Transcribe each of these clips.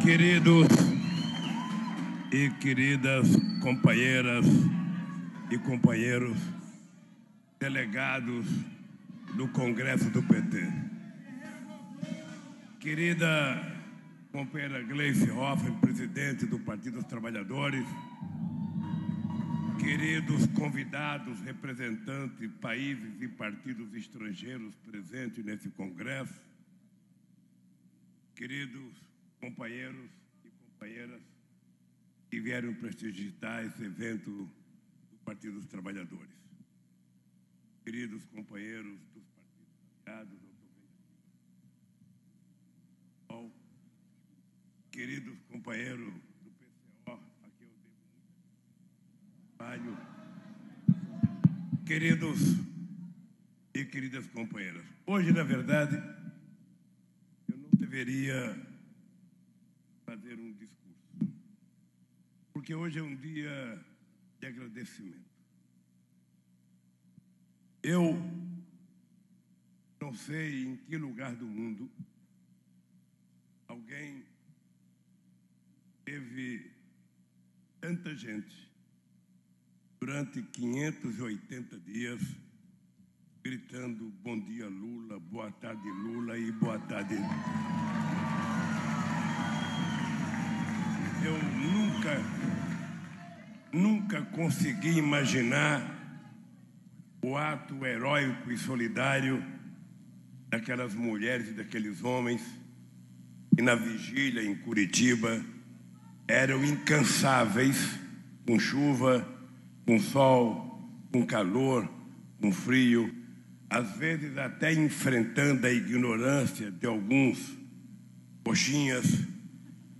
Queridos e queridas companheiras e companheiros, delegados do Congresso do PT. Querida companheira Gleice Hoffmann, presidente do Partido dos Trabalhadores, queridos convidados, representantes de países e partidos estrangeiros presentes nesse Congresso, queridos companheiros e companheiras que vieram prestigiar esse evento do Partido dos Trabalhadores, queridos companheiros dos partidos aliados, queridos companheiros do PCO, a quem eu devo muito trabalho, queridos e queridas companheiras. Hoje, na verdade, eu não deveria fazer um discurso, porque hoje é um dia de agradecimento. Eu não sei em que lugar do mundo alguém teve tanta gente durante 580 dias gritando bom dia Lula, boa tarde Lula e boa tarde. Eu nunca consegui imaginar o ato heróico e solidário daquelas mulheres e daqueles homens que na vigília em Curitiba eram incansáveis, com chuva, com sol, com calor, com frio, às vezes até enfrentando a ignorância de alguns coxinhas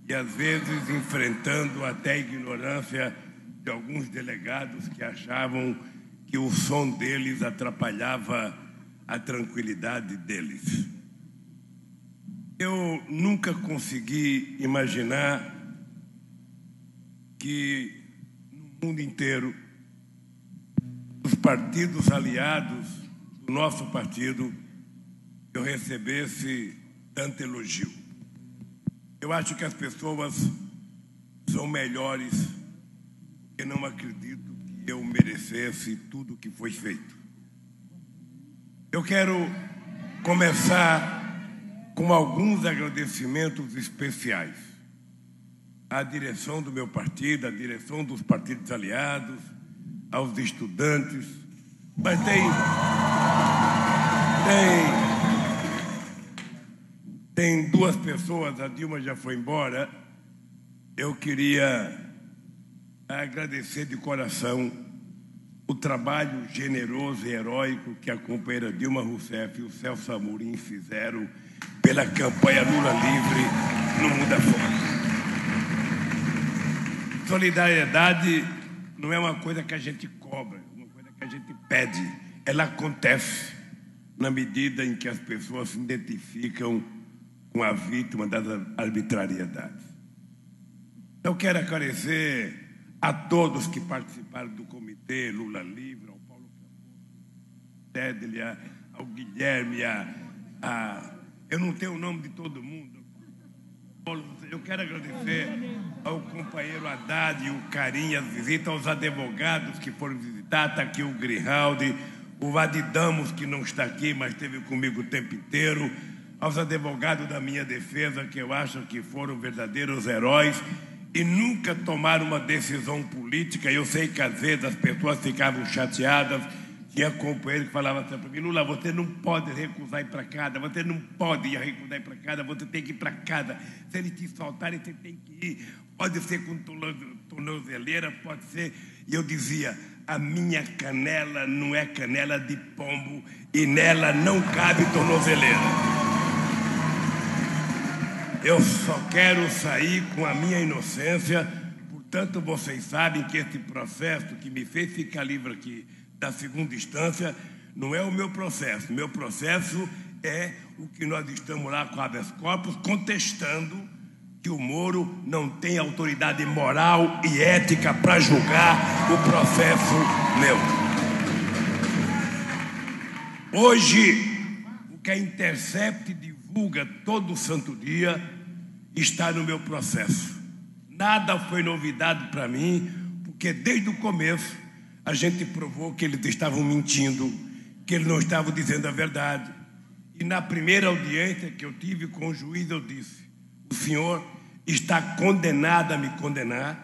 e às vezes enfrentando até a ignorância de alguns delegados que achavam que o som deles atrapalhava a tranquilidade deles. Eu nunca consegui imaginar que no mundo inteiro os partidos aliados do nosso partido eu recebesse tanto elogio. Eu acho que as pessoas são melhores porque não acredito que eu merecesse tudo o que foi feito. Eu quero começar com alguns agradecimentos especiais à direção do meu partido, à direção dos partidos aliados, aos estudantes, mas tem duas pessoas, a Dilma já foi embora, eu queria agradecer de coração o trabalho generoso e heróico que a companheira Dilma Rousseff e o Celso Amorim fizeram pela campanha Lula livre no mundo afora. Solidariedade não é uma coisa que a gente cobra, é uma coisa que a gente pede. Ela acontece na medida em que as pessoas se identificam com a vítima das arbitrariedades. Eu quero agradecer a todos que participaram do Comitê Lula Livre, ao Paulo Tedlia, ao Guilherme, eu não tenho o nome de todo mundo. Eu quero agradecer ao companheiro Haddad e o carinho, as visitas, aos advogados que foram visitar. Está aqui o Grijaldi, o Vadidamos, que não está aqui, mas esteve comigo o tempo inteiro, aos advogados da minha defesa, que eu acho que foram verdadeiros heróis e nunca tomaram uma decisão política. Eu sei que às vezes as pessoas ficavam chateadas. Tinha companheiro que falava assim para mim: Lula, você não pode recusar ir para casa, você não pode recusar ir para casa, você tem que ir para casa. Se eles te soltarem, você tem que ir. Pode ser com tornozeleira, pode ser. E eu dizia: a minha canela não é canela de pombo e nela não cabe tornozeleira. Eu só quero sair com a minha inocência. Portanto, vocês sabem que esse processo que me fez ficar livre aqui da segunda instância não é o meu processo. Meu processo é o que nós estamos lá com habeas corpus contestando, que o Moro não tem autoridade moral e ética para julgar o processo meu. Hoje, o que a Intercept divulga todo santo dia está no meu processo. Nada foi novidade para mim, porque desde o começo a gente provou que eles estavam mentindo, que eles não estavam dizendo a verdade. E na primeira audiência que eu tive com o juiz, eu disse: o senhor está condenado a me condenar,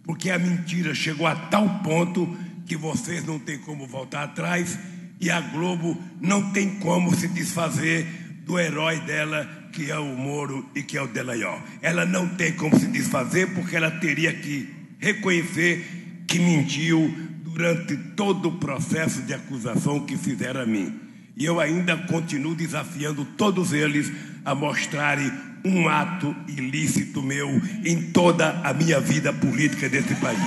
porque a mentira chegou a tal ponto que vocês não têm como voltar atrás e a Globo não tem como se desfazer do herói dela, que é o Moro e que é o Dallagnol. Ela não tem como se desfazer, porque ela teria que reconhecer que mentiu durante todo o processo de acusação que fizeram a mim. E eu ainda continuo desafiando todos eles a mostrarem um ato ilícito meu em toda a minha vida política desse país.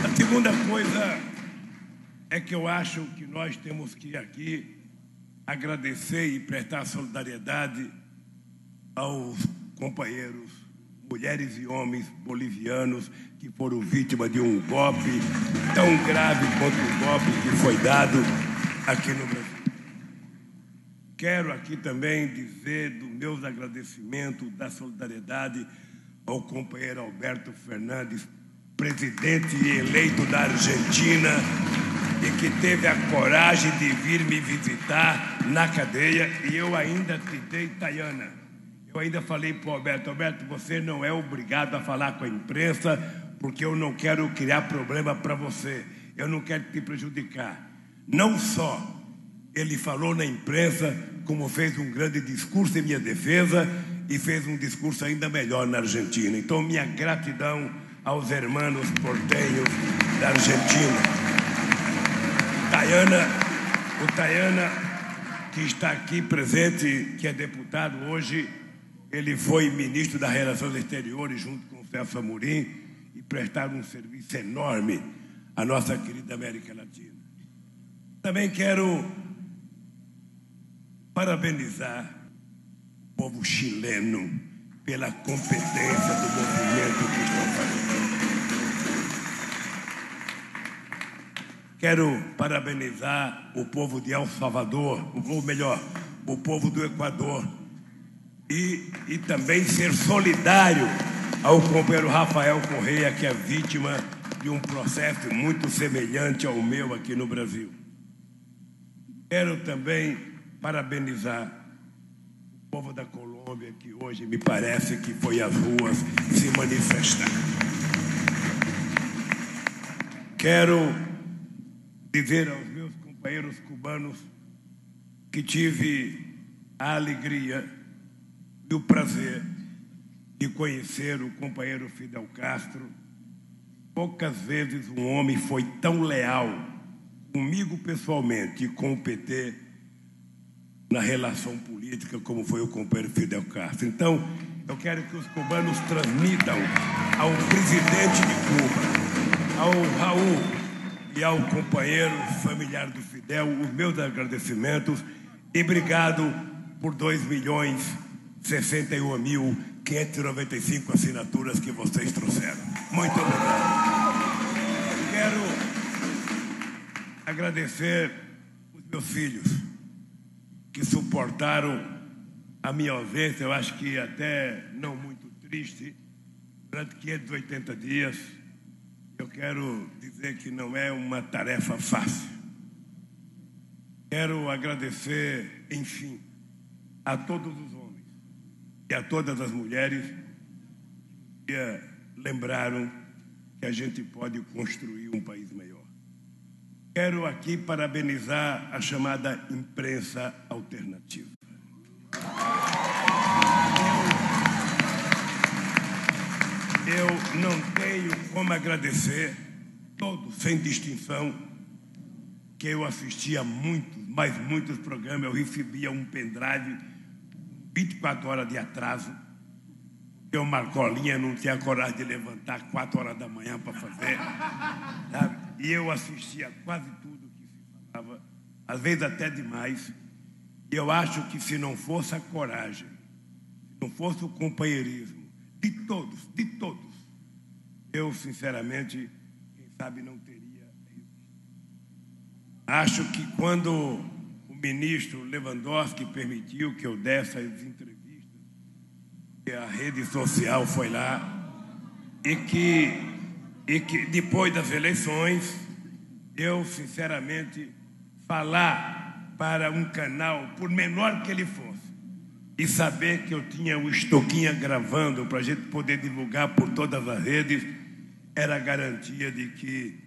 A segunda coisa é que eu acho que nós temos que aqui agradecer e prestar solidariedade aos companheiros, mulheres e homens bolivianos que foram vítimas de um golpe tão grave quanto o golpe que foi dado aqui no Brasil. Quero aqui também dizer dos meus agradecimentos, da solidariedade ao companheiro Alberto Fernandes, presidente eleito da Argentina, e que teve a coragem de vir me visitar na cadeia. E eu ainda citei Tayana. Eu ainda falei para o Alberto: Alberto, você não é obrigado a falar com a imprensa, porque eu não quero criar problema para você. Eu não quero te prejudicar. Não só ele falou na imprensa, como fez um grande discurso em minha defesa e fez um discurso ainda melhor na Argentina. Então, minha gratidão aos hermanos porteños da Argentina. O Tayana, que está aqui presente, que é deputado hoje, ele foi ministro das Relações Exteriores junto com o Celso Amorim e prestaram um serviço enorme à nossa querida América Latina. Também quero parabenizar o povo chileno pela competência do movimento que estão fazendo. Quero parabenizar o povo de El Salvador, ou melhor, o povo do Equador, e também ser solidário ao companheiro Rafael Correia, que é vítima de um processo muito semelhante ao meu aqui no Brasil. Quero também parabenizar o povo da Colômbia, que hoje me parece que foi às ruas se manifestar. Quero dizer aos meus companheiros cubanos que tive a alegria e o prazer de conhecer o companheiro Fidel Castro. Poucas vezes um homem foi tão leal comigo pessoalmente e com o PT na relação política como foi o companheiro Fidel Castro. Então, eu quero que os cubanos transmitam ao presidente de Cuba, ao Raul e ao companheiro familiar do Fidel os meus agradecimentos e obrigado por 2.061.595 assinaturas que vocês trouxeram. Muito obrigado. Quero agradecer os meus filhos que suportaram a minha ausência, eu acho que até não muito triste, durante 580 dias. Eu quero dizer que não é uma tarefa fácil. Quero agradecer, enfim, a todos os homens e a todas as mulheres que lembraram que a gente pode construir um país melhor. Quero aqui parabenizar a chamada imprensa alternativa. Eu não tenho como agradecer todos, sem distinção, que eu assistia muitos programas. Eu recebia um pendrive 24 horas de atraso, porque o Marcolinha não tinha coragem de levantar 4 horas da manhã para fazer, sabe? E eu assistia quase tudo que se falava, às vezes até demais. E eu acho que se não fosse a coragem, se não fosse o companheirismo de todos, eu, sinceramente, quem sabe não teria resistido. Acho que quando o ministro Lewandowski permitiu que eu desse as entrevistas que a rede social foi lá e que depois das eleições, eu, sinceramente, falar para um canal, por menor que ele fosse, e saber que eu tinha o Estoquinha gravando para a gente poder divulgar por todas as redes, era a garantia de que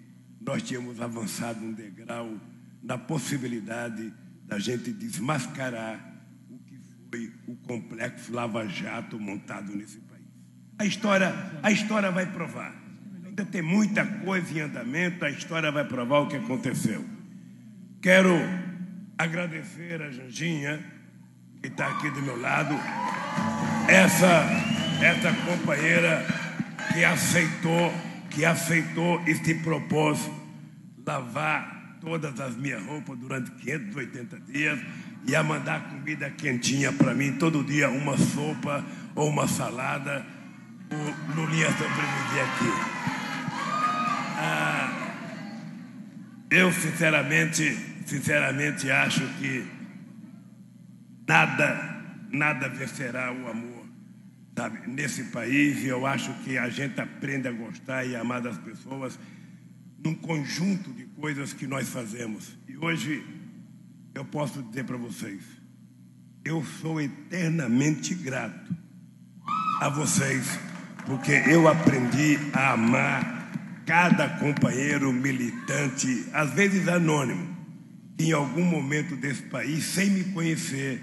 nós tínhamos avançado um degrau na possibilidade da gente desmascarar o que foi o complexo Lava Jato montado nesse país. A história vai provar. Ainda tem muita coisa em andamento, a história vai provar o que aconteceu. Quero agradecer a Janjinha, que está aqui do meu lado, essa companheira que aceitou e se propôs lavar todas as minhas roupas durante 580 dias e a mandar comida quentinha para mim todo dia, uma sopa ou uma salada. O Lulinha sobreviver aqui. Eu sinceramente acho que nada vencerá o amor, sabe, nesse país, e eu acho que a gente aprende a gostar e amar das pessoas num conjunto de coisas que nós fazemos. E hoje eu posso dizer para vocês, eu sou eternamente grato a vocês, porque eu aprendi a amar cada companheiro militante, às vezes anônimo, que em algum momento desse país, sem me conhecer,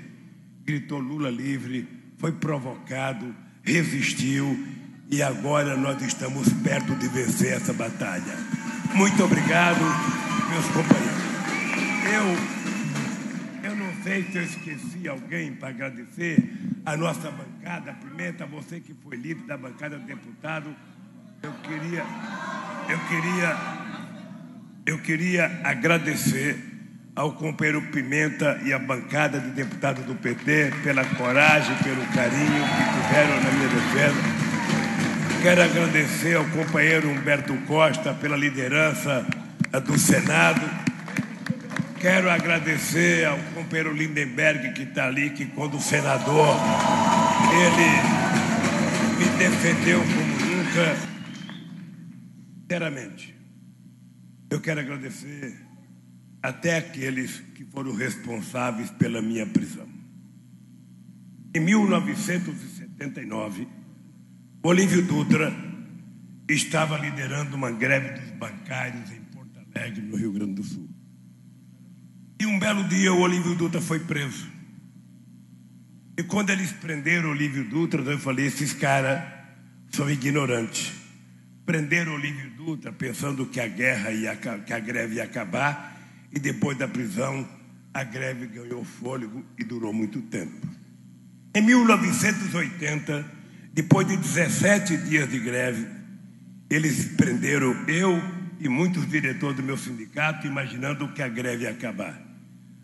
gritou Lula livre, foi provocado, resistiu, e agora nós estamos perto de vencer essa batalha. Muito obrigado, meus companheiros. Eu não sei se eu esqueci alguém para agradecer a nossa bancada. Pimenta, você que foi líder da bancada de deputado, eu queria agradecer ao companheiro Pimenta e à bancada de deputados do PT pela coragem, pelo carinho que tiveram na minha defesa. Quero agradecer ao companheiro Humberto Costa pela liderança do Senado. Quero agradecer ao companheiro Lindenberg, que está ali, que quando senador, ele me defendeu como nunca. Sinceramente, eu quero agradecer até aqueles que foram responsáveis pela minha prisão. Em 1979, Olívio Dutra estava liderando uma greve dos bancários em Porto Alegre, no Rio Grande do Sul. E um belo dia o Olívio Dutra foi preso. E quando eles prenderam o Olívio Dutra, eu falei, esses caras são ignorantes. Prenderam o Olívio Dutra pensando que a greve ia acabar, e depois da prisão a greve ganhou fôlego e durou muito tempo. Em 1980, depois de 17 dias de greve, eles prenderam eu e muitos diretores do meu sindicato, imaginando que a greve ia acabar.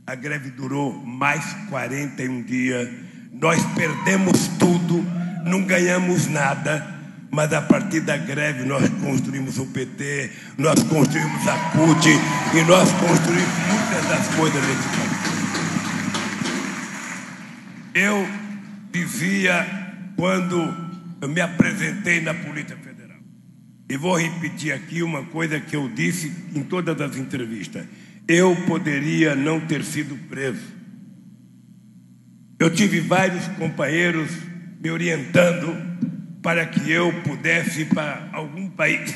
A greve durou mais 41 dias, nós perdemos tudo, não ganhamos nada, mas a partir da greve nós construímos o PT, nós construímos a CUT e nós construímos muitas das coisas desse país. Eu dizia quando eu me apresentei na Polícia Federal, e vou repetir aqui uma coisa que eu disse em todas as entrevistas, eu poderia não ter sido preso. Eu tive vários companheiros me orientando para que eu pudesse ir para algum país.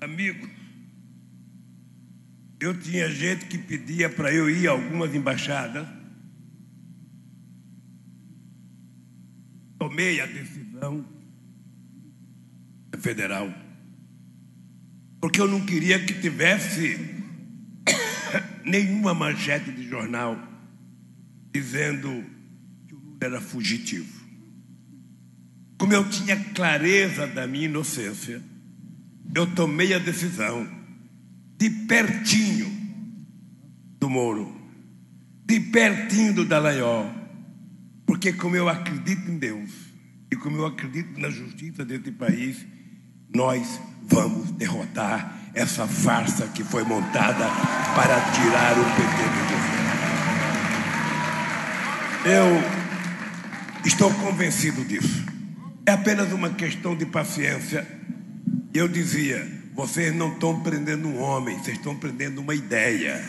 Amigo, eu tinha gente que pedia para eu ir a algumas embaixadas. Tomei a decisão federal, porque eu não queria que tivesse nenhuma manchete de jornal dizendo que o Lula era fugitivo. Como eu tinha clareza da minha inocência, eu tomei a decisão de pertinho do Moro, de pertinho do Dallagnol, porque como eu acredito em Deus e como eu acredito na justiça desse país, nós vamos derrotar essa farsa que foi montada para tirar o PT do governo. Estou convencido disso. É apenas uma questão de paciência. Eu dizia, vocês não estão prendendo um homem, vocês estão prendendo uma ideia.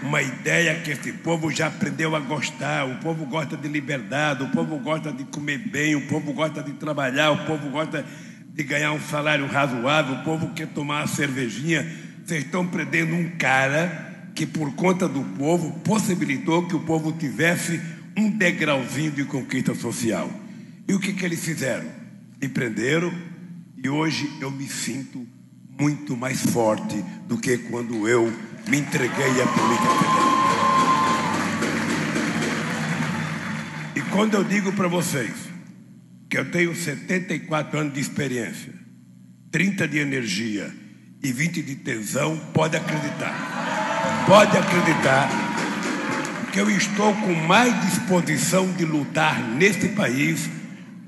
Uma ideia que esse povo já aprendeu a gostar. O povo gosta de liberdade, o povo gosta de comer bem, o povo gosta de trabalhar, o povo gosta de ganhar um salário razoável, o povo quer tomar uma cervejinha. Vocês estão prendendo um cara que, por conta do povo, possibilitou que o povo tivesse um degrauzinho de conquista social. E o que eles fizeram? Me prenderam, e hoje eu me sinto muito mais forte do que quando eu me entreguei à Polícia Federal. E quando eu digo para vocês que eu tenho 74 anos de experiência, 30 de energia e 20 de tesão, pode acreditar. Pode acreditar que eu estou com mais disposição de lutar neste país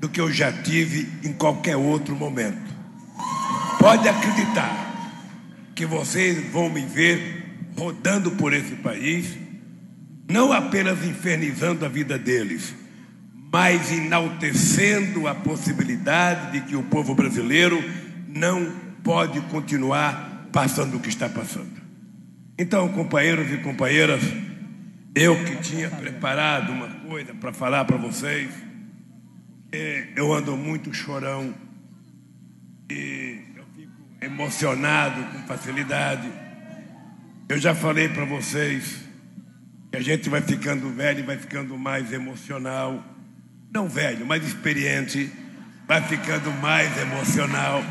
do que eu já tive em qualquer outro momento. Pode acreditar que vocês vão me ver rodando por esse país, não apenas infernizando a vida deles, mas enaltecendo a possibilidade de que o povo brasileiro não pode continuar passando o que está passando. Então, companheiros e companheiras, eu que tinha preparado uma coisa para falar para vocês, eu ando muito chorão e eu fico emocionado com facilidade. Eu já falei para vocês que a gente vai ficando velho e vai ficando mais emocional. Não velho, mas experiente, vai ficando mais emocional.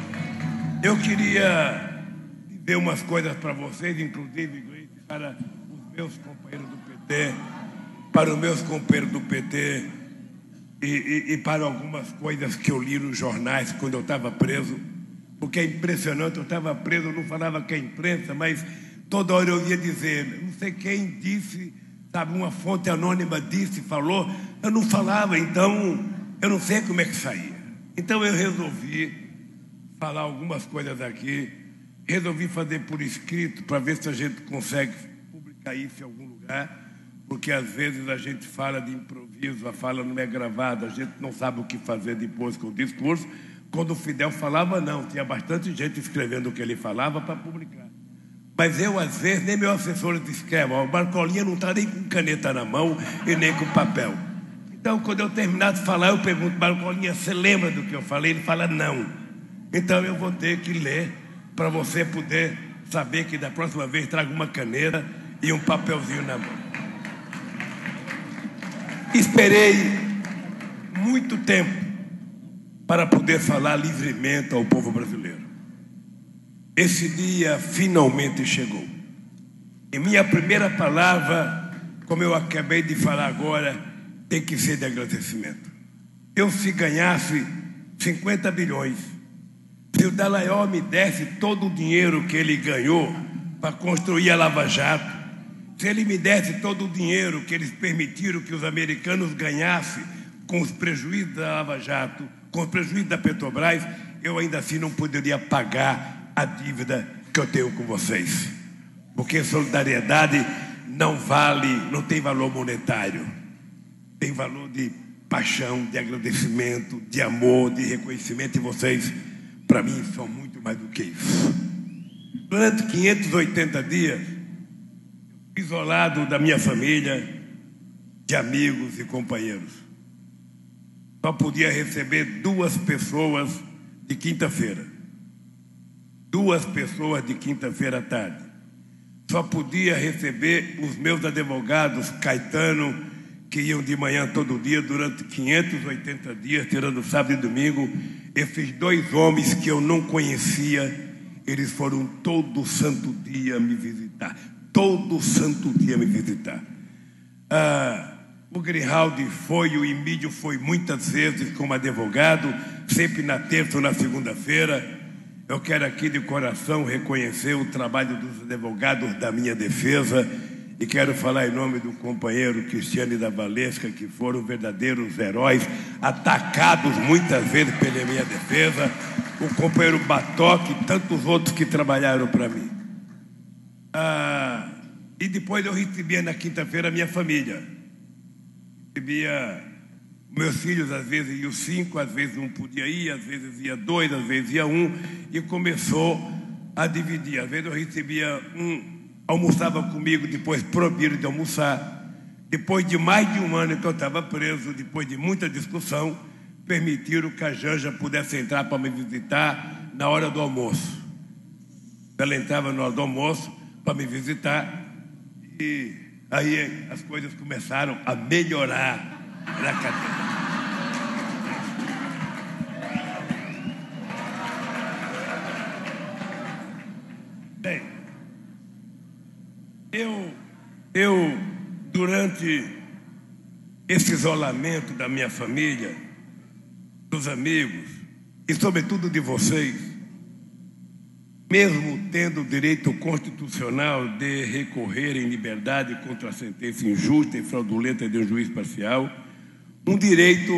Eu queria dizer umas coisas para vocês, inclusive para os meus companheiros do PT, para os meus companheiros do PT e para algumas coisas que eu li nos jornais quando eu estava preso, porque é impressionante, eu estava preso, eu não falava com a imprensa, mas toda hora eu ia dizer, não sei quem disse, sabe, uma fonte anônima disse, falou, eu não falava, então eu não sei como é que saía. Então eu resolvi falar algumas coisas aqui, resolvi fazer por escrito para ver se a gente consegue publicar isso em algum lugar, porque às vezes a gente fala de improviso, a fala não é gravada, a gente não sabe o que fazer depois com o discurso. Quando o Fidel falava, não, tinha bastante gente escrevendo o que ele falava para publicar. Mas eu, às vezes, nem meu assessor escreve, o Marcolinha não está nem com caneta na mão e nem com papel. Então, quando eu terminar de falar, eu pergunto, Marcolinha, você lembra do que eu falei? Ele fala, não. Então, eu vou ter que ler para você poder saber que da próxima vez traga uma caneta e um papelzinho na mão. Esperei muito tempo para poder falar livremente ao povo brasileiro. Esse dia finalmente chegou. E minha primeira palavra, como eu acabei de falar agora, tem que ser de agradecimento. Eu, se ganhasse 50 bilhões, se o Dallagnol me desse todo o dinheiro que ele ganhou para construir a Lava Jato, se ele me desse todo o dinheiro que eles permitiram que os americanos ganhassem com os prejuízos da Lava Jato, com os prejuízos da Petrobras, eu ainda assim não poderia pagar a dívida que eu tenho com vocês. Porque solidariedade não tem valor monetário. Tem valor de paixão, de agradecimento, de amor, de reconhecimento. E vocês, para mim, são muito mais do que isso. Durante 580 dias, isolado da minha família, de amigos e companheiros, só podia receber 2 pessoas de quinta-feira. 2 pessoas de quinta-feira à tarde. Só podia receber os meus advogados, Caetano, que iam de manhã todo dia, durante 580 dias, tirando sábado e domingo. Esses 2 homens que eu não conhecia, eles foram todo santo dia me visitar. Todo santo dia me visitar. O Grijaldi foi, o Emílio foi muitas vezes como advogado, sempre na terça ou na segunda-feira. Eu quero aqui de coração reconhecer o trabalho dos advogados da minha defesa e quero falar em nome do companheiro Cristiane da Valesca, que foram verdadeiros heróis, atacados muitas vezes pela minha defesa, o companheiro Batoque e tantos outros que trabalharam para mim. E depois eu recebia na quinta-feira a minha família. Recebia Meus filhos, às vezes, iam 5, às vezes um podia ir, às vezes ia 2, às vezes ia 1, e começou a dividir. Às vezes eu recebia almoçava comigo, depois proibiram de almoçar. Depois de mais de um ano que eu estava preso, depois de muita discussão, permitiram que a Janja pudesse entrar para me visitar na hora do almoço. Ela entrava na hora do almoço para me visitar, e aí as coisas começaram a melhorar na cadeia. Bem, eu durante esse isolamento da minha família, dos amigos e sobretudo de vocês, mesmo tendo o direito constitucional de recorrer em liberdade contra a sentença injusta e fraudulenta de um juiz parcial, um direito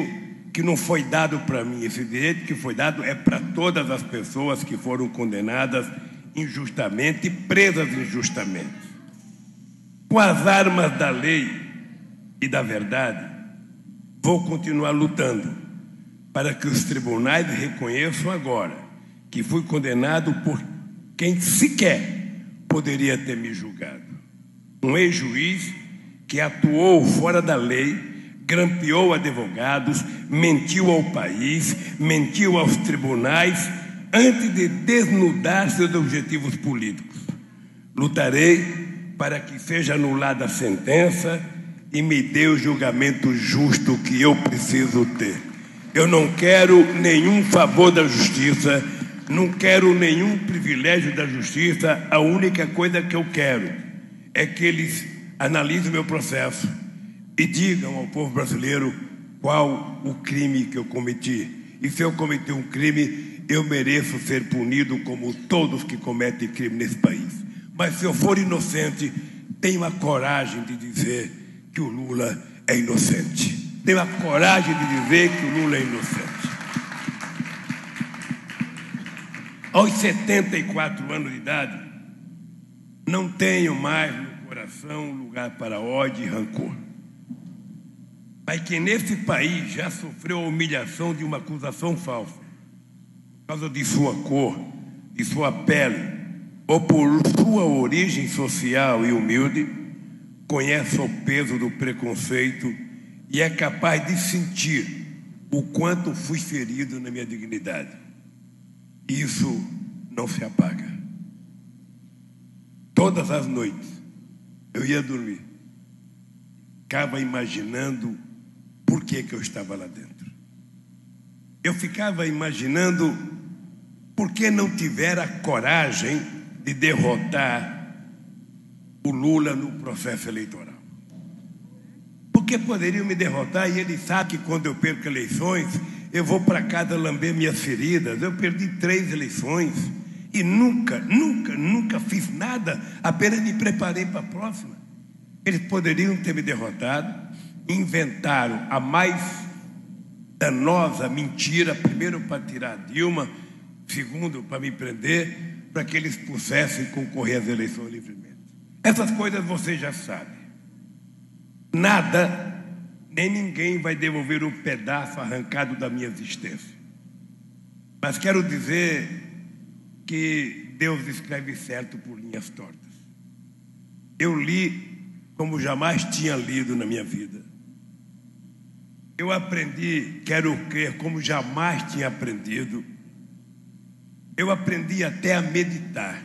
que não foi dado para mim. Esse direito que foi dado é para todas as pessoas que foram condenadas injustamente e presas injustamente. Com as armas da lei e da verdade, vou continuar lutando para que os tribunais reconheçam agora que fui condenado por quem sequer poderia ter me julgado. Um ex-juiz que atuou fora da lei, grampeou advogados, mentiu ao país, mentiu aos tribunais, antes de desnudar seus objetivos políticos. Lutarei para que seja anulada a sentença e me dê o julgamento justo que eu preciso ter. Eu não quero nenhum favor da justiça, não quero nenhum privilégio da justiça. A única coisa que eu quero é que eles analisem o meu processo e digam ao povo brasileiro qual o crime que eu cometi. E se eu cometi um crime, eu mereço ser punido como todos que cometem crime nesse país. Mas se eu for inocente, tenho a coragem de dizer que o Lula é inocente. Tenho a coragem de dizer que o Lula é inocente. Aos 74 anos de idade, não tenho mais no coração lugar para ódio e rancor. Mas quem nesse país já sofreu a humilhação de uma acusação falsa, por causa de sua cor, de sua pele, ou por sua origem social e humilde, conhece o peso do preconceito e é capaz de sentir o quanto fui ferido na minha dignidade. Isso não se apaga. Todas as noites eu ia dormir, ficava imaginando por que eu estava lá dentro. Eu ficava imaginando por que não tivera coragem de derrotar o Lula no processo eleitoral. Porque poderiam me derrotar e ele sabe que quando eu perco eleições, eu vou para casa lamber minhas feridas. Eu perdi 3 eleições e nunca fiz nada, apenas me preparei para a próxima. Eles poderiam ter me derrotado, inventaram a mais danosa mentira, primeiro para tirar a Dilma, segundo para me prender, para que eles pudessem concorrer às eleições livremente. Essas coisas você já sabe. Nada, nem ninguém vai devolver um pedaço arrancado da minha existência. Mas quero dizer que Deus escreve certo por linhas tortas. Eu li como jamais tinha lido na minha vida. Eu aprendi, quero crer, como jamais tinha aprendido. Eu aprendi até a meditar.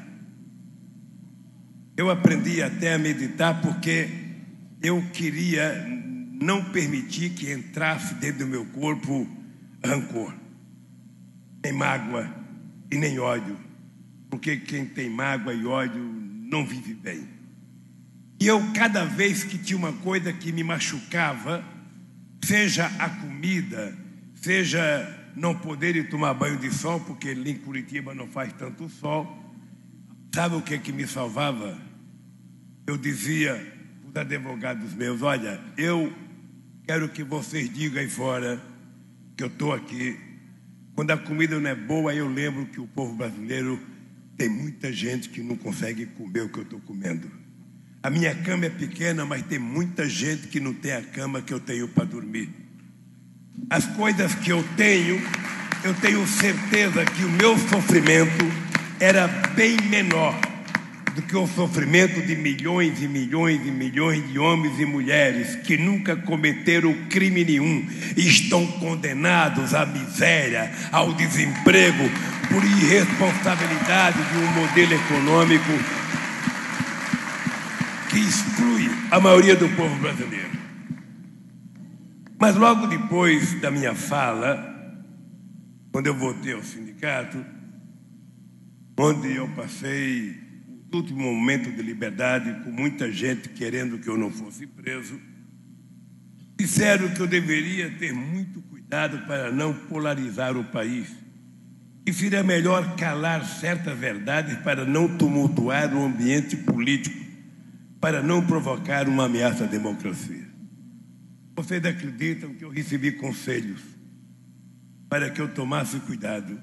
Eu aprendi até a meditar porque eu queria não permitir que entrasse dentro do meu corpo rancor, nem mágoa e nem ódio, porque quem tem mágoa e ódio não vive bem. E eu, cada vez que tinha uma coisa que me machucava, seja a comida, seja não poder ir tomar banho de sol, porque ali em Curitiba não faz tanto sol, sabe o que me salvava? Eu dizia para os advogados meus: olha, eu quero que vocês digam aí fora que eu estou aqui. Quando a comida não é boa, eu lembro que o povo brasileiro tem muita gente que não consegue comer o que eu estou comendo. A minha cama é pequena, mas tem muita gente que não tem a cama que eu tenho para dormir. as coisas que eu tenho certeza que o meu sofrimento era bem menor do que o sofrimento de milhões e milhões e milhões de homens e mulheres que nunca cometeram crime nenhum e estão condenados à miséria, ao desemprego, por irresponsabilidade de um modelo econômico que exclui a maioria do povo brasileiro. Mas logo depois da minha fala, quando eu voltei ao sindicato, onde eu passei o último momento de liberdade com muita gente querendo que eu não fosse preso, disseram que eu deveria ter muito cuidado para não polarizar o país, que seria melhor calar certas verdades para não tumultuar o ambiente político, para não provocar uma ameaça à democracia. Vocês acreditam que eu recebi conselhos para que eu tomasse cuidado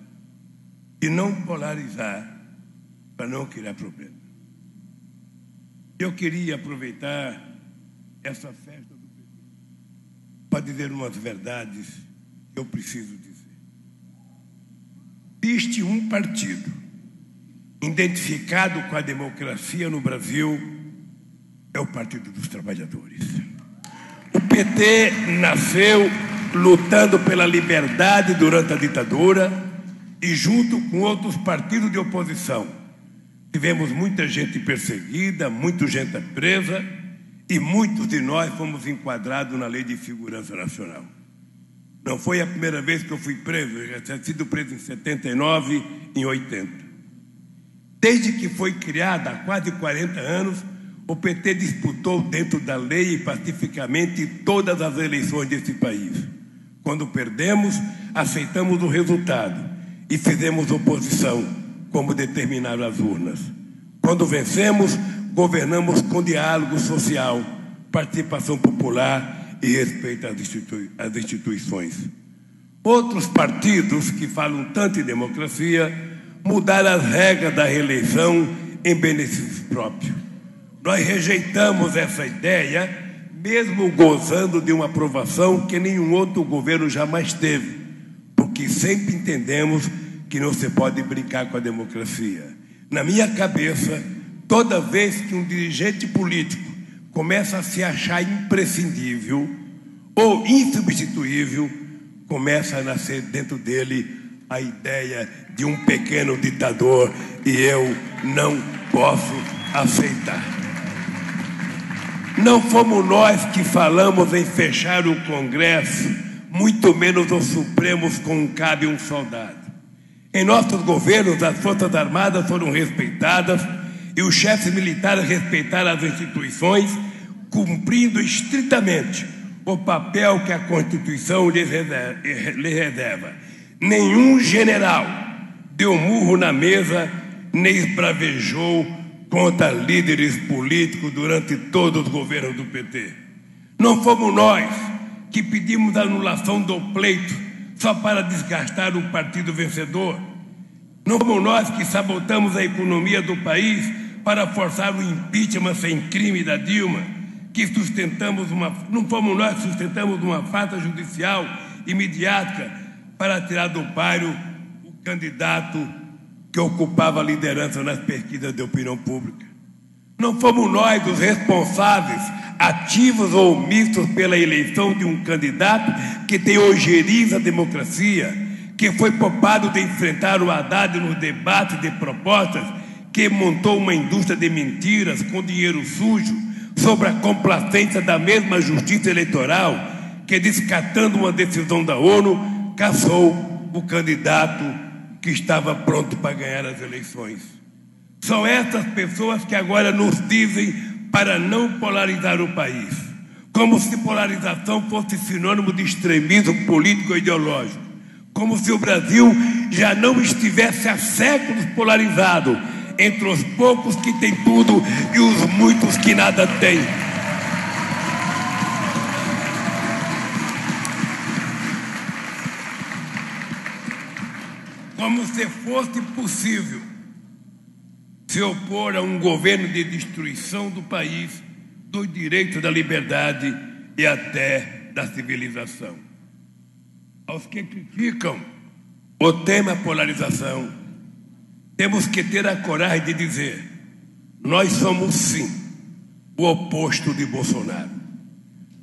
e não polarizar para não criar problema. Eu queria aproveitar essa festa do PT para dizer umas verdades que eu preciso dizer. Existe um partido identificado com a democracia no Brasil, é o Partido dos Trabalhadores. O PT nasceu lutando pela liberdade durante a ditadura e junto com outros partidos de oposição. Tivemos muita gente perseguida, muita gente presa e muitos de nós fomos enquadrados na Lei de Segurança Nacional. Não foi a primeira vez que eu fui preso, eu já tinha sido preso em 79 e em 80. Desde que foi criada há quase 40 anos, o PT disputou dentro da lei e pacificamente todas as eleições desse país. Quando perdemos, aceitamos o resultado e fizemos oposição, como determinaram as urnas. Quando vencemos, governamos com diálogo social, participação popular e respeito às instituições. Outros partidos que falam tanto em democracia mudaram as regras da reeleição em benefício próprio. Nós rejeitamos essa ideia, mesmo gozando de uma aprovação que nenhum outro governo jamais teve, porque sempre entendemos que não se pode brincar com a democracia. Na minha cabeça, toda vez que um dirigente político começa a se achar imprescindível ou insubstituível, começa a nascer dentro dele a ideia de um pequeno ditador e eu não posso aceitar. Não fomos nós que falamos em fechar o Congresso, muito menos os Supremos com cabe um soldado. Em nossos governos, as Forças Armadas foram respeitadas e os chefes militares respeitaram as instituições, cumprindo estritamente o papel que a Constituição lhe reserva. Nenhum general deu murro na mesa, nem esbravejou contra líderes políticos durante todos os governos do PT. Não fomos nós que pedimos a anulação do pleito só para desgastar o partido vencedor. Não fomos nós que sabotamos a economia do país para forçar o impeachment sem crime da Dilma, não fomos nós que sustentamos uma farsa judicial e midiática para tirar do páreo o candidato que ocupava a liderança nas pesquisas de opinião pública. Não fomos nós os responsáveis, ativos ou omissos, pela eleição de um candidato que tem ojeriza a democracia, que foi poupado de enfrentar o Haddad nos debates de propostas, que montou uma indústria de mentiras com dinheiro sujo sobre a complacência da mesma justiça eleitoral, que, descatando uma decisão da ONU, caçou o candidato que estava pronto para ganhar as eleições. São essas pessoas que agora nos dizem para não polarizar o país, como se polarização fosse sinônimo de extremismo político e ideológico, como se o Brasil já não estivesse há séculos polarizado entre os poucos que têm tudo e os muitos que nada têm. Como se fosse possível se opor a um governo de destruição do país, dos direitos da liberdade e até da civilização. Aos que criticam o tema polarização, temos que ter a coragem de dizer: nós somos sim o oposto de Bolsonaro.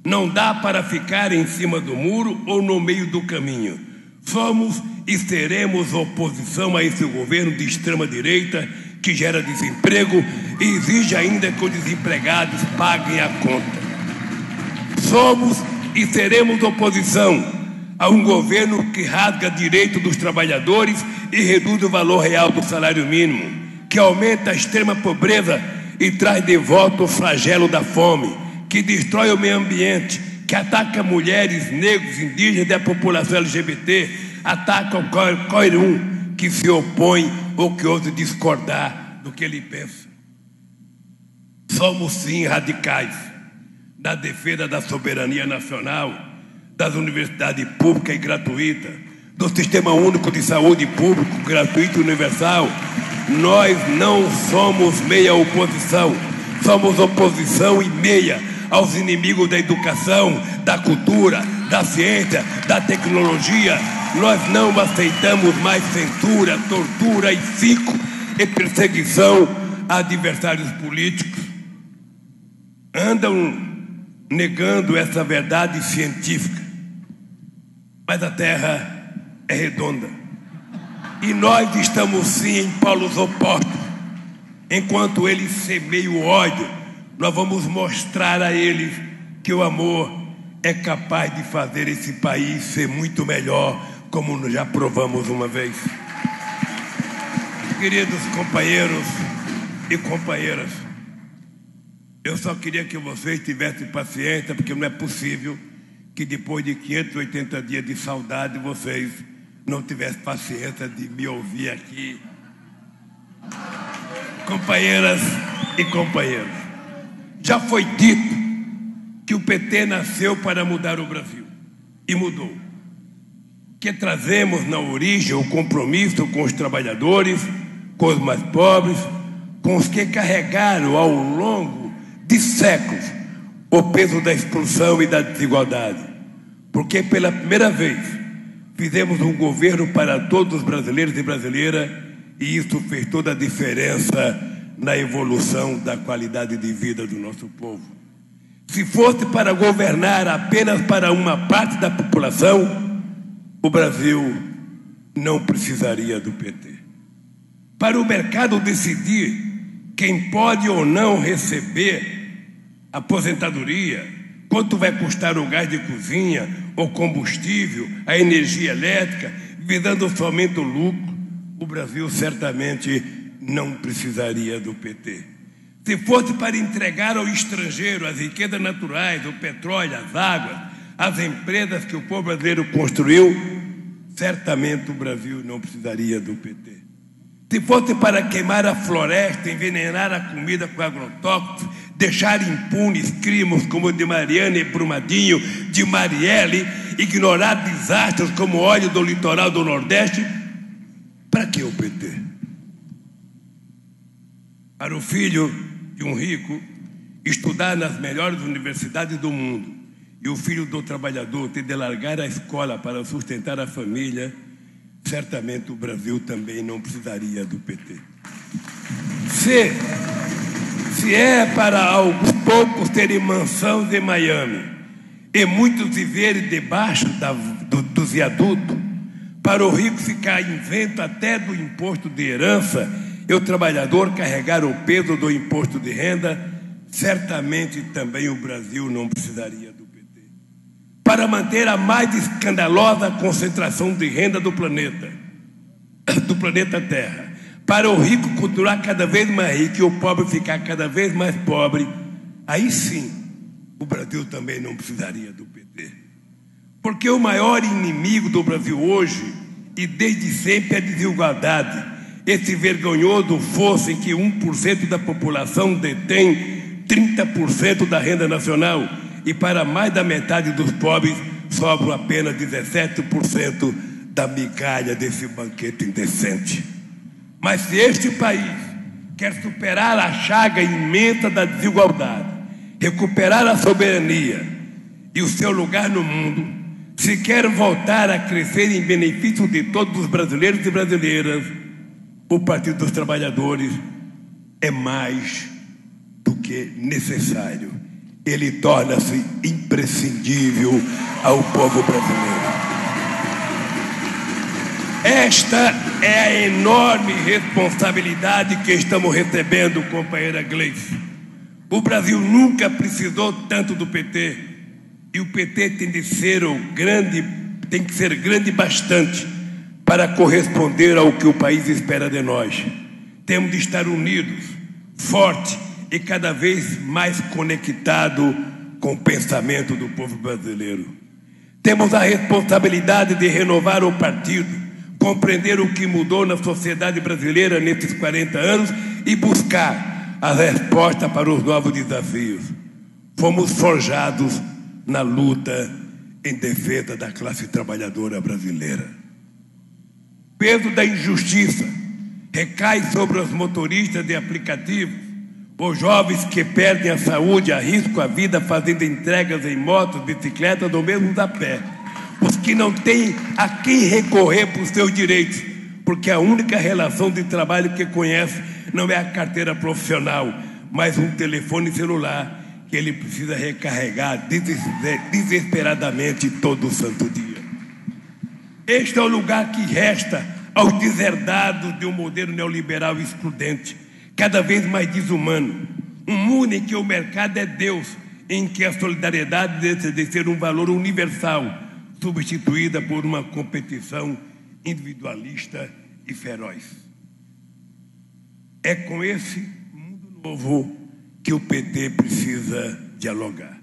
Não dá para ficar em cima do muro ou no meio do caminho. Somos e seremos oposição a esse governo de extrema-direita que gera desemprego e exige ainda que os desempregados paguem a conta. Somos e seremos oposição a um governo que rasga direito dos trabalhadores e reduz o valor real do salário mínimo, que aumenta a extrema pobreza e traz de volta o flagelo da fome, que destrói o meio ambiente, que ataca mulheres, negros, indígenas e a população LGBT, ataca o qualquer um que se opõe ou que ouse discordar do que ele pensa. Somos sim radicais na defesa da soberania nacional, das universidades públicas e gratuitas, do Sistema Único de Saúde público, gratuito e universal. Nós não somos meia oposição, somos oposição e meia aos inimigos da educação, da cultura, da ciência, da tecnologia. Nós não aceitamos mais censura, tortura e perseguição a adversários políticos. Andam negando essa verdade científica, mas a Terra é redonda e nós estamos sim em polos opostos. Enquanto eles semeiam o ódio, nós vamos mostrar a eles que o amor é capaz de fazer esse país ser muito melhor, como nós já provamos uma vez. Queridos companheiros e companheiras, eu só queria que vocês tivessem paciência, porque não é possível que depois de 580 dias de saudade vocês não tivessem paciência de me ouvir aqui. Companheiras e companheiros, já foi dito que o PT nasceu para mudar o Brasil, e mudou. Que trazemos na origem o compromisso com os trabalhadores, com os mais pobres, com os que carregaram ao longo de séculos o peso da expulsão e da desigualdade. Porque pela primeira vez fizemos um governo para todos os brasileiros e brasileiras, e isso fez toda a diferença na evolução da qualidade de vida do nosso povo. Se fosse para governar apenas para uma parte da população, o Brasil não precisaria do PT. Para o mercado decidir quem pode ou não receber aposentadoria, quanto vai custar o gás de cozinha, o combustível, a energia elétrica, visando somente o lucro, o Brasil certamente não precisaria do PT. Se fosse para entregar ao estrangeiro as riquezas naturais, o petróleo, as águas, as empresas que o povo brasileiro construiu, certamente o Brasil não precisaria do PT. Se fosse para queimar a floresta, envenenar a comida com agrotóxicos, deixar impunes crimes como o de Mariana e Brumadinho, de Marielle, ignorar desastres como o óleo do litoral do Nordeste, para que o PT? Para o filho de um rico estudar nas melhores universidades do mundo e o filho do trabalhador ter de largar a escola para sustentar a família, certamente o Brasil também não precisaria do PT. Se é para alguns poucos terem mansões em Miami e muitos viverem debaixo dos viadutos, para o rico ficar isento até do imposto de herança e o trabalhador carregar o peso do imposto de renda, certamente também o Brasil não precisaria do PT. Para manter a mais escandalosa concentração de renda do planeta Terra, para o rico continuar cada vez mais rico e o pobre ficar cada vez mais pobre, aí sim o Brasil também não precisaria do PT. Porque o maior inimigo do Brasil hoje, e desde sempre, é a desigualdade. Esse vergonhoso fosso em que 1% da população detém 30% da renda nacional, e para mais da metade dos pobres sobram apenas 17% da migalha desse banquete indecente. Mas se este país quer superar a chaga imensa da desigualdade, recuperar a soberania e o seu lugar no mundo, Se quer voltar a crescer em benefício de todos os brasileiros e brasileiras, o Partido dos Trabalhadores é mais do que necessário. Ele torna-se imprescindível ao povo brasileiro. Esta é a enorme responsabilidade que estamos recebendo, companheira Gleice. O Brasil nunca precisou tanto do PT, e o PT tem que ser grande bastante para corresponder ao que o país espera de nós. Temos de estar unidos, forte e cada vez mais conectado com o pensamento do povo brasileiro. Temos a responsabilidade de renovar o partido, compreender o que mudou na sociedade brasileira nesses 40 anos e buscar a resposta para os novos desafios. Fomos forjados na luta em defesa da classe trabalhadora brasileira. O peso da injustiça recai sobre os motoristas de aplicativos, os jovens que perdem a saúde, arriscam a vida fazendo entregas em motos, bicicletas ou mesmo a pé. Os que não têm a quem recorrer por seus direitos, porque a única relação de trabalho que conhece não é a carteira profissional, mas um telefone celular que ele precisa recarregar desesperadamente todo santo dia. Este é o lugar que resta aos deserdados de um modelo neoliberal excludente, cada vez mais desumano. Um mundo em que o mercado é Deus, em que a solidariedade deve ser um valor universal, substituída por uma competição individualista e feroz. É com esse mundo novo que o PT precisa dialogar.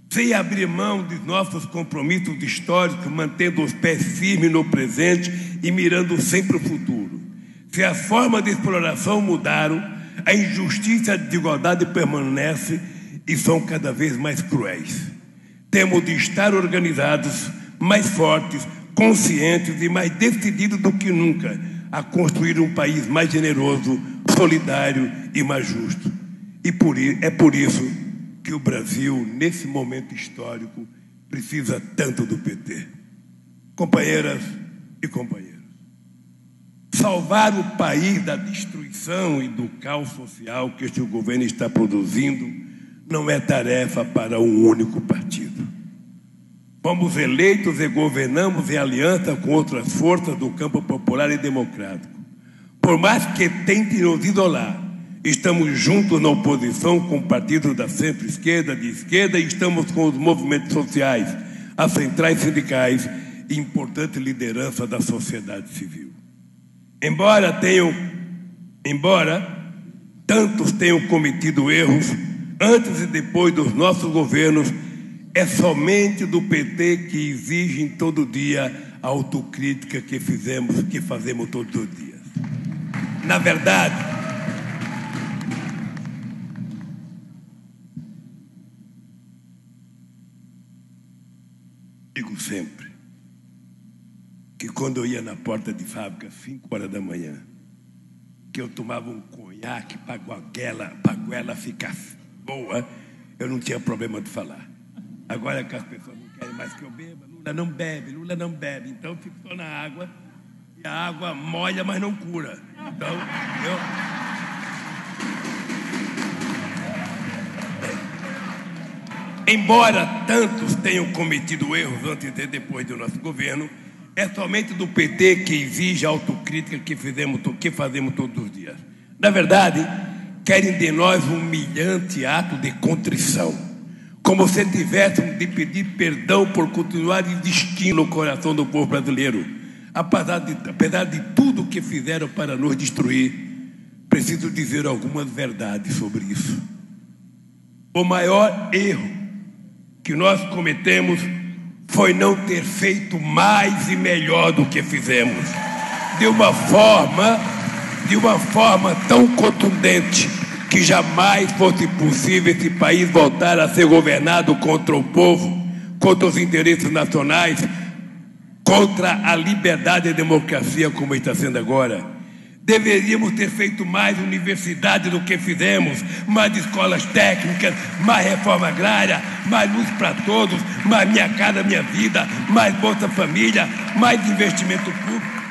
Sem abrir mão de nossos compromissos históricos, mantendo os pés firmes no presente e mirando sempre o futuro. Se as formas de exploração mudaram, a injustiça e a desigualdade permanecem e são cada vez mais cruéis. Temos de estar organizados, mais fortes, conscientes e mais decididos do que nunca a construir um país mais generoso, solidário e mais justo. É por isso que o Brasil, nesse momento histórico, precisa tanto do PT. Companheiras e companheiros, salvar o país da destruição e do caos social que este governo está produzindo não é tarefa para um único partido. Fomos eleitos e governamos em aliança com outras forças do campo popular e democrático. Por mais que tentem nos isolar, estamos juntos na oposição com partidos da centro-esquerda, de esquerda, e estamos com os movimentos sociais, as centrais sindicais e importante liderança da sociedade civil. Embora tantos tenham cometido erros antes e depois dos nossos governos, é somente do PT que exigem todo dia a autocrítica que fazemos todos os dias. Na verdade, digo sempre que quando eu ia na porta de fábrica às 5 horas da manhã, que eu tomava um conhaque para a goela ficar boa, eu não tinha problema de falar. Agora que as pessoas não querem mais que eu beba, Lula não bebe, então eu fico só na água, e a água molha, mas não cura. Então, embora tantos tenham cometido erros antes e depois do nosso governo, é somente do PT que exige a autocrítica que fazemos todos os dias. Na verdade, querem de nós um humilhante ato de contrição, como se tivéssemos de pedir perdão por continuar existindo no coração do povo brasileiro. Apesar de tudo que fizeram para nos destruir, preciso dizer algumas verdades sobre isso. O maior erro que nós cometemos foi não ter feito mais e melhor do que fizemos, de uma forma tão contundente que jamais fosse possível esse país voltar a ser governado contra o povo, contra os interesses nacionais, contra a liberdade e a democracia como está sendo agora. Deveríamos ter feito mais universidade do que fizemos, mais escolas técnicas, mais reforma agrária, mais luz para todos, mais Minha Casa Minha Vida, mais Bolsa Família, mais investimento público.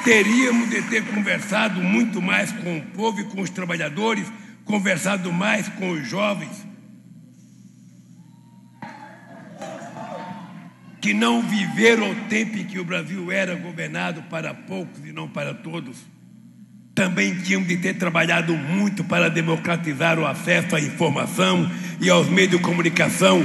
Teríamos de ter conversado muito mais com o povo e com os trabalhadores, conversado mais com os jovens, que não viveram o tempo em que o Brasil era governado para poucos e não para todos. Também tínhamos de ter trabalhado muito para democratizar o acesso à informação e aos meios de comunicação,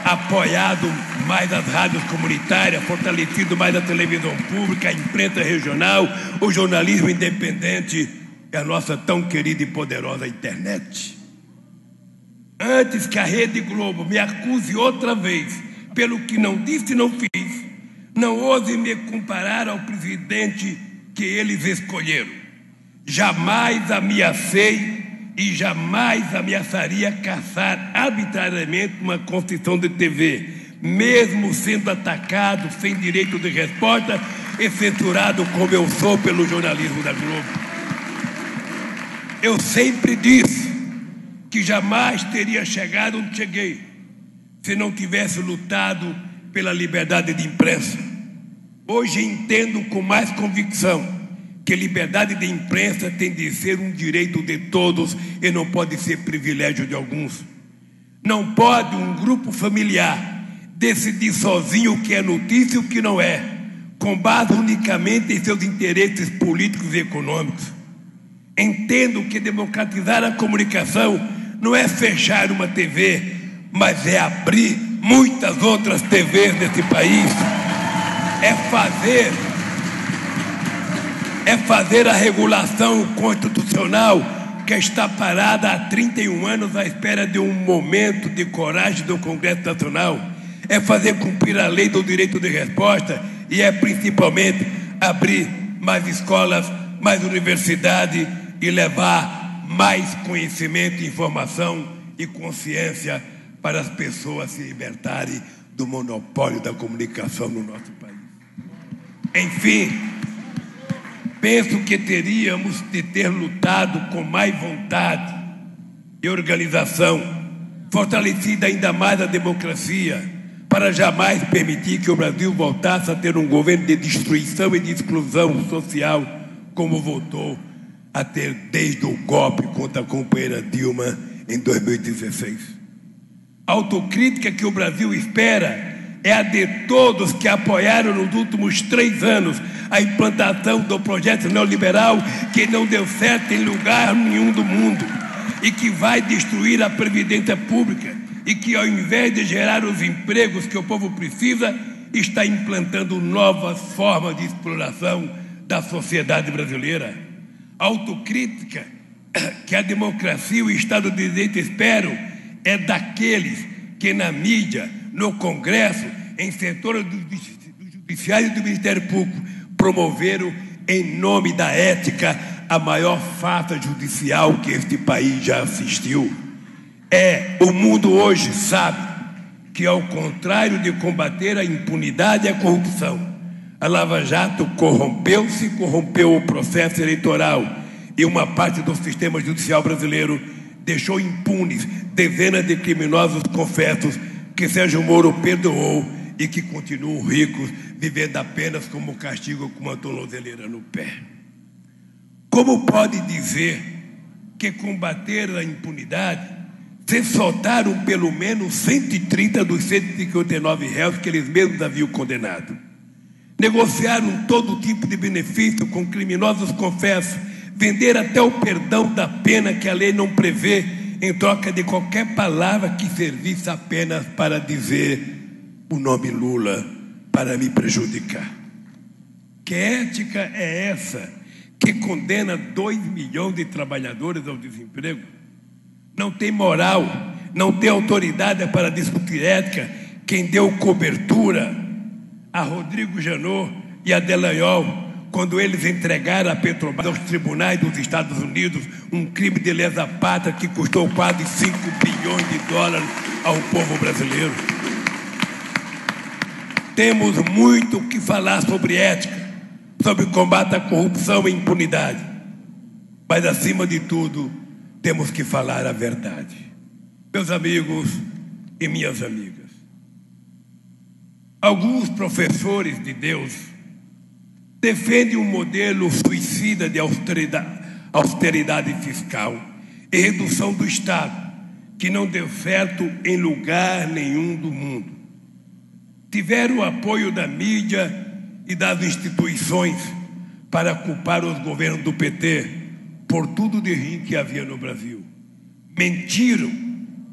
apoiado mais as rádios comunitárias, fortalecido mais a televisão pública, a imprensa regional, o jornalismo independente e a nossa tão querida e poderosa internet. Antes que a Rede Globo me acuse outra vez pelo que não disse e não fiz, não ouse me comparar ao presidente que eles escolheram. Jamais ameacei e jamais ameaçaria caçar arbitrariamente uma concessão de TV, mesmo sendo atacado sem direito de resposta e censurado como eu sou pelo jornalismo da Globo. Eu sempre disse que jamais teria chegado onde cheguei se não tivesse lutado pela liberdade de imprensa. Hoje entendo com mais convicção que liberdade de imprensa tem de ser um direito de todos e não pode ser privilégio de alguns. Não pode um grupo familiar decidir sozinho o que é notícia e o que não é, com base unicamente em seus interesses políticos e econômicos. Entendo que democratizar a comunicação não é fechar uma TV, mas é abrir muitas outras TVs nesse país, é fazer a regulação constitucional que está parada há 31 anos à espera de um momento de coragem do Congresso Nacional, é fazer cumprir a lei do direito de resposta e é principalmente abrir mais escolas, mais universidade e levar mais conhecimento, informação e consciência para as pessoas se libertarem do monopólio da comunicação no nosso país. Enfim, penso que teríamos de ter lutado com mais vontade e organização, fortalecida ainda mais a democracia, para jamais permitir que o Brasil voltasse a ter um governo de destruição e de exclusão social, como voltou a ter desde o golpe contra a companheira Dilma em 2016. A autocrítica que o Brasil espera é a de todos que apoiaram nos últimos 3 anos a implantação do projeto neoliberal que não deu certo em lugar nenhum do mundo e que vai destruir a previdência pública e que, ao invés de gerar os empregos que o povo precisa, está implantando novas formas de exploração da sociedade brasileira. A autocrítica que a democracia e o Estado de Direito esperam é daqueles que na mídia, no Congresso, em setores do Judiciário e do Ministério Público, promoveram, em nome da ética, a maior farsa judicial que este país já assistiu. O mundo hoje sabe que, ao contrário de combater a impunidade e a corrupção, a Lava Jato corrompeu o processo eleitoral e uma parte do sistema judicial brasileiro deixou impunes dezenas de criminosos confessos que Sérgio Moro perdoou e que continuam ricos, vivendo apenas como castigo com uma tornozeleira no pé. Como pode dizer que combater a impunidade se soltaram pelo menos 130 dos 159 réus que eles mesmos haviam condenado? Negociaram todo tipo de benefício com criminosos confessos, vender até o perdão da pena que a lei não prevê, em troca de qualquer palavra que servisse apenas para dizer o nome Lula para me prejudicar. Que ética é essa que condena 2 milhões de trabalhadores ao desemprego? Não tem moral, não tem autoridade para discutir ética quem deu cobertura a Rodrigo Janot e a Dallagnol quando eles entregaram a Petrobras aos tribunais dos Estados Unidos, um crime de lesa pátria que custou quase 5 bilhões de dólares ao povo brasileiro. Temos muito o que falar sobre ética, sobre combate à corrupção e impunidade. Mas, acima de tudo, temos que falar a verdade. Meus amigos e minhas amigas, alguns professores de Deus defendem um modelo suicida de austeridade fiscal e redução do Estado, que não deu certo em lugar nenhum do mundo. Tiveram o apoio da mídia e das instituições para culpar os governos do PT por tudo de ruim que havia no Brasil. Mentiram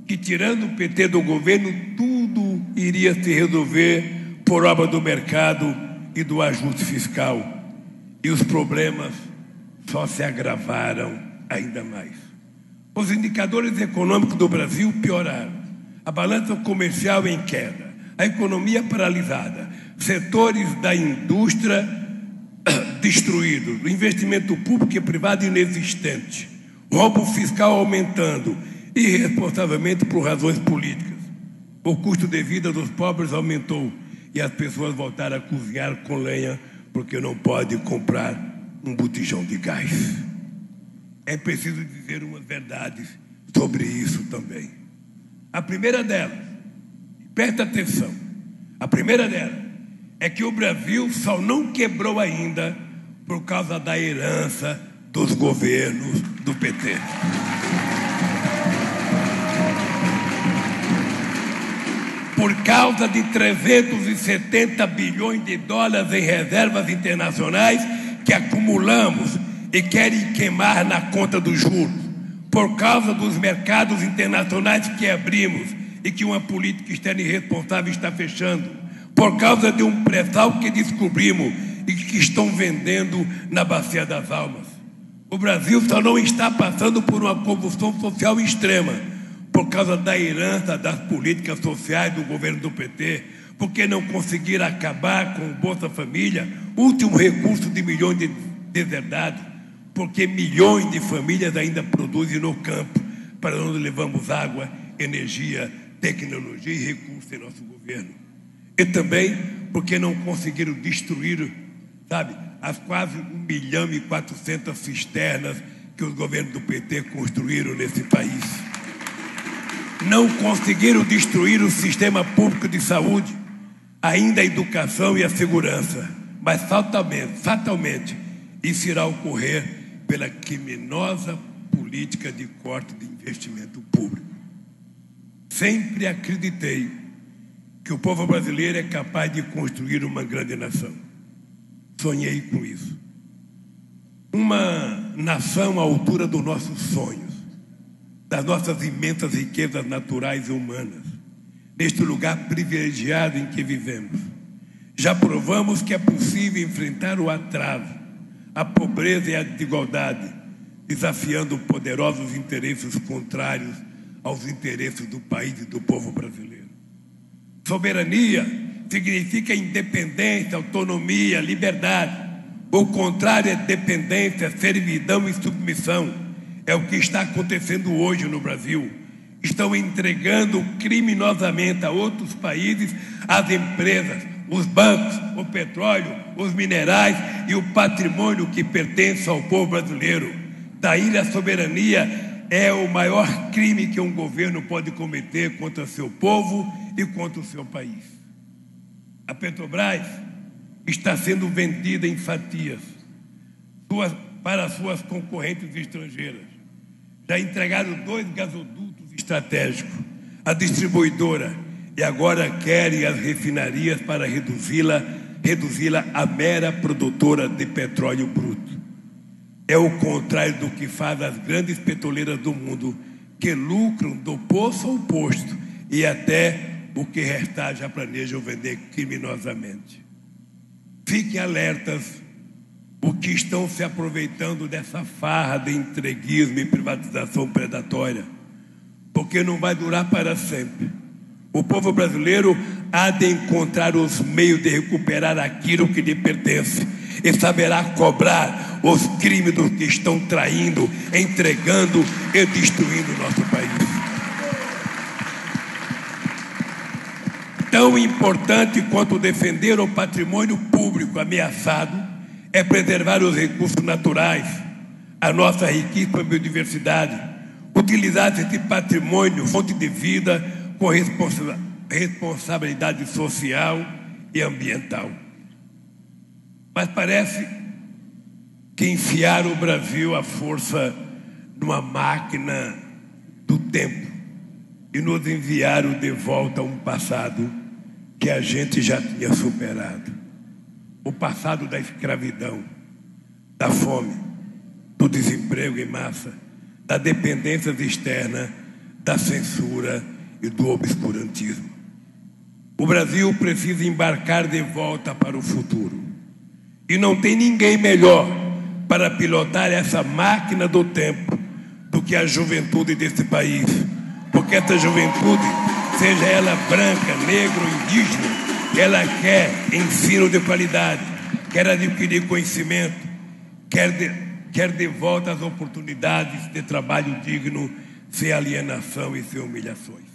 que, tirando o PT do governo, tudo iria se resolver por obra do mercado e do ajuste fiscal. E os problemas só se agravaram ainda mais. Os indicadores econômicos do Brasil pioraram. A balança comercial em queda, a economia paralisada, setores da indústria destruídos, o investimento público e privado inexistente, roubo fiscal aumentando, irresponsavelmente por razões políticas. O custo de vida dos pobres aumentou e as pessoas voltaram a cozinhar com lenha porque não pode comprar um botijão de gás. É preciso dizer umas verdades sobre isso também. A primeira delas, presta atenção, a primeira delas é que o Brasil só não quebrou ainda por causa da herança dos governos do PT. Por causa de 370 bilhões de dólares em reservas internacionais que acumulamos e querem queimar na conta dos juros. Por causa dos mercados internacionais que abrimos e que uma política externa irresponsável está fechando. Por causa de um pré-sal que descobrimos e que estão vendendo na Bacia das Almas. O Brasil só não está passando por uma convulsão social extrema por causa da herança das políticas sociais do governo do PT, porque não conseguiram acabar com o Bolsa Família, último recurso de milhões de deserdados, porque milhões de famílias ainda produzem no campo, para onde levamos água, energia, tecnologia e recursos em nosso governo. E também porque não conseguiram destruir, as quase 1.400.000 cisternas que os governos do PT construíram nesse país. Não conseguiram destruir o sistema público de saúde, ainda a educação e a segurança, mas fatalmente isso irá ocorrer pela criminosa política de corte de investimento público. Sempre acreditei que o povo brasileiro é capaz de construir uma grande nação. Sonhei com isso. Uma nação à altura dos nossos sonhos, das nossas imensas riquezas naturais e humanas, neste lugar privilegiado em que vivemos. Já provamos que é possível enfrentar o atraso, a pobreza e a desigualdade, desafiando poderosos interesses contrários aos interesses do país e do povo brasileiro. Soberania significa independência, autonomia, liberdade. O contrário é dependência, servidão e submissão. É o que está acontecendo hoje no Brasil. Estão entregando criminosamente a outros países as empresas, os bancos, o petróleo, os minerais e o patrimônio que pertence ao povo brasileiro. Daí a soberania é o maior crime que um governo pode cometer contra seu povo e contra o seu país. A Petrobras está sendo vendida em fatias para suas concorrentes estrangeiras. Já entregaram 2 gasodutos estratégicos, a distribuidora, e agora querem as refinarias para reduzi-la a mera produtora de petróleo bruto. É o contrário do que fazem as grandes petroleiras do mundo, que lucram do poço ao posto e até o que restar já planejam vender criminosamente. Fiquem alertas o que estão se aproveitando dessa farra de entreguismo e privatização predatória, porque não vai durar para sempre. O povo brasileiro há de encontrar os meios de recuperar aquilo que lhe pertence e saberá cobrar os crimes dos que estão traindo, entregando e destruindo o nosso país. Tão importante quanto defender o patrimônio público ameaçado é preservar os recursos naturais, a nossa riquíssima biodiversidade, utilizar esse patrimônio, fonte de vida, com responsabilidade social e ambiental. Mas parece que enfiaram o Brasil à força numa máquina do tempo e nos enviaram de volta a um passado que a gente já tinha superado. O passado da escravidão, da fome, do desemprego em massa, da dependência externa, da censura e do obscurantismo. O Brasil precisa embarcar de volta para o futuro. E não tem ninguém melhor para pilotar essa máquina do tempo do que a juventude desse país. Porque essa juventude, seja ela branca, negra ou indígena, ela quer ensino de qualidade, quer adquirir conhecimento, quer de volta as oportunidades de trabalho digno, sem alienação e sem humilhações.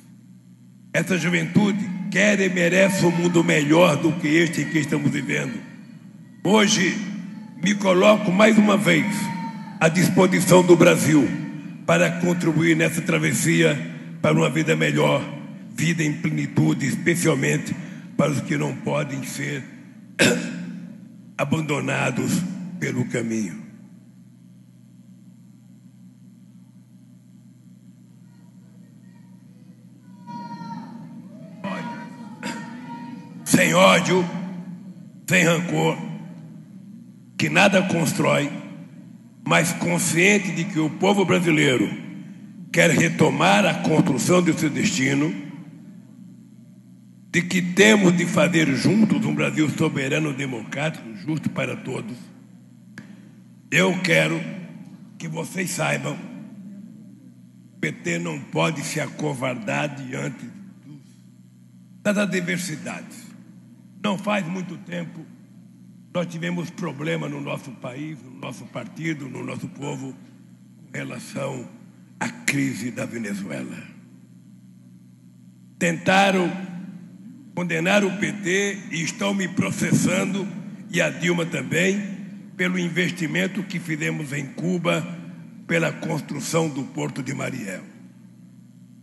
Essa juventude quer e merece um mundo melhor do que este em que estamos vivendo. Hoje, me coloco mais uma vez à disposição do Brasil para contribuir nessa travessia para uma vida melhor, vida em plenitude, especialmente para os que não podem ser abandonados pelo caminho. Sem ódio, sem rancor, que nada constrói, mas consciente de que o povo brasileiro quer retomar a construção de seu destino, de que temos de fazer juntos um Brasil soberano, democrático, justo para todos. Eu quero que vocês saibam, o PT não pode se acovardar diante das adversidades. Não faz muito tempo nós tivemos problema no nosso país, no nosso partido, no nosso povo, com relação à crise da Venezuela. Tentaram condenar o PT e estão me processando, e a Dilma também, pelo investimento que fizemos em Cuba, pela construção do Porto de Mariel.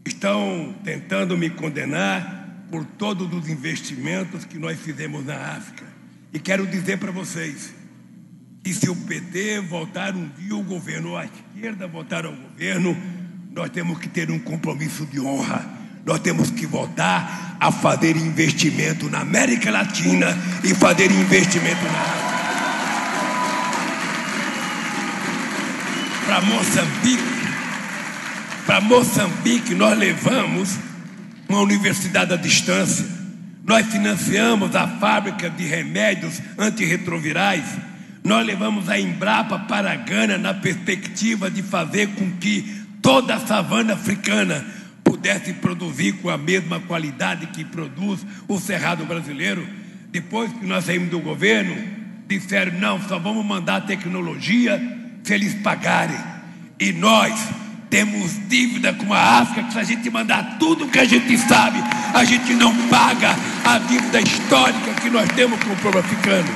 Estão tentando me condenar por todos os investimentos que nós fizemos na África. E quero dizer para vocês que se o PT voltar um dia ao governo, ou a esquerda voltar ao governo, nós temos que ter um compromisso de honra. Nós temos que voltar a fazer investimento na América Latina e fazer investimento na África. Para Moçambique, nós levamos uma universidade à distância. Nós financiamos a fábrica de remédios antirretrovirais. Nós levamos a Embrapa para Gana na perspectiva de fazer com que toda a savana africana pudesse produzir com a mesma qualidade que produz o Cerrado brasileiro. Depois que nós saímos do governo, disseram, não, só vamos mandar tecnologia se eles pagarem. E nós temos dívida com a África, que se a gente mandar tudo que a gente sabe, a gente não paga a dívida histórica que nós temos com o povo africano.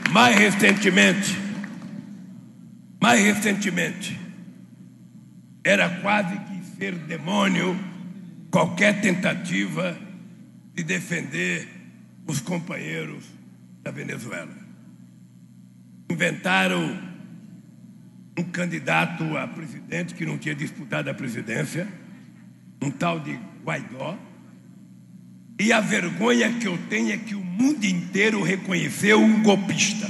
Mais recentemente, era quase que ser demônio qualquer tentativa de defender os companheiros da Venezuela. Inventaram um candidato a presidente que não tinha disputado a presidência, um tal de Guaidó, e a vergonha que eu tenho é que o mundo inteiro reconheceu um golpista,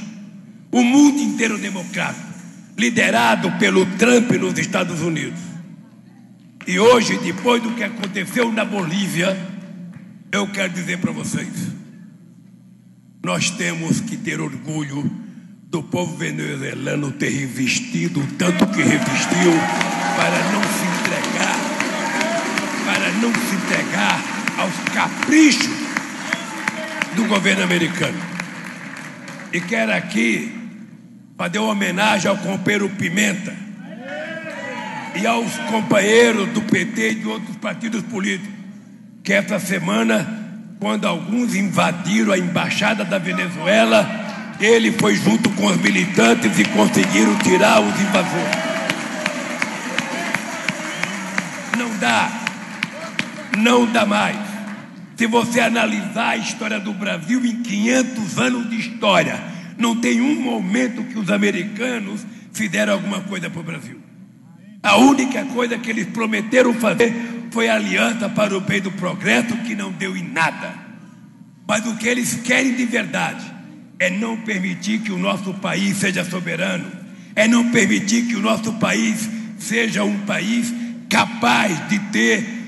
o mundo inteiro democrático, liderado pelo Trump nos Estados Unidos. E hoje, depois do que aconteceu na Bolívia, eu quero dizer para vocês, nós temos que ter orgulho do povo venezuelano ter resistido o tanto que resistiu para não se entregar aos caprichos do governo americano. E quero aqui fazer uma homenagem ao companheiro Pimenta e aos companheiros do PT e de outros partidos políticos que essa semana, quando alguns invadiram a embaixada da Venezuela, ele foi junto com os militantes e conseguiram tirar os invasores. Não dá mais. Se você analisar a história do Brasil em 500 anos de história, não tem um momento que os americanos fizeram alguma coisa para o Brasil. A única coisa que eles prometeram fazer foi a aliança para o bem do progresso, que não deu em nada. Mas o que eles querem de verdade é não permitir que o nosso país seja soberano, é não permitir que o nosso país seja um país capaz de ter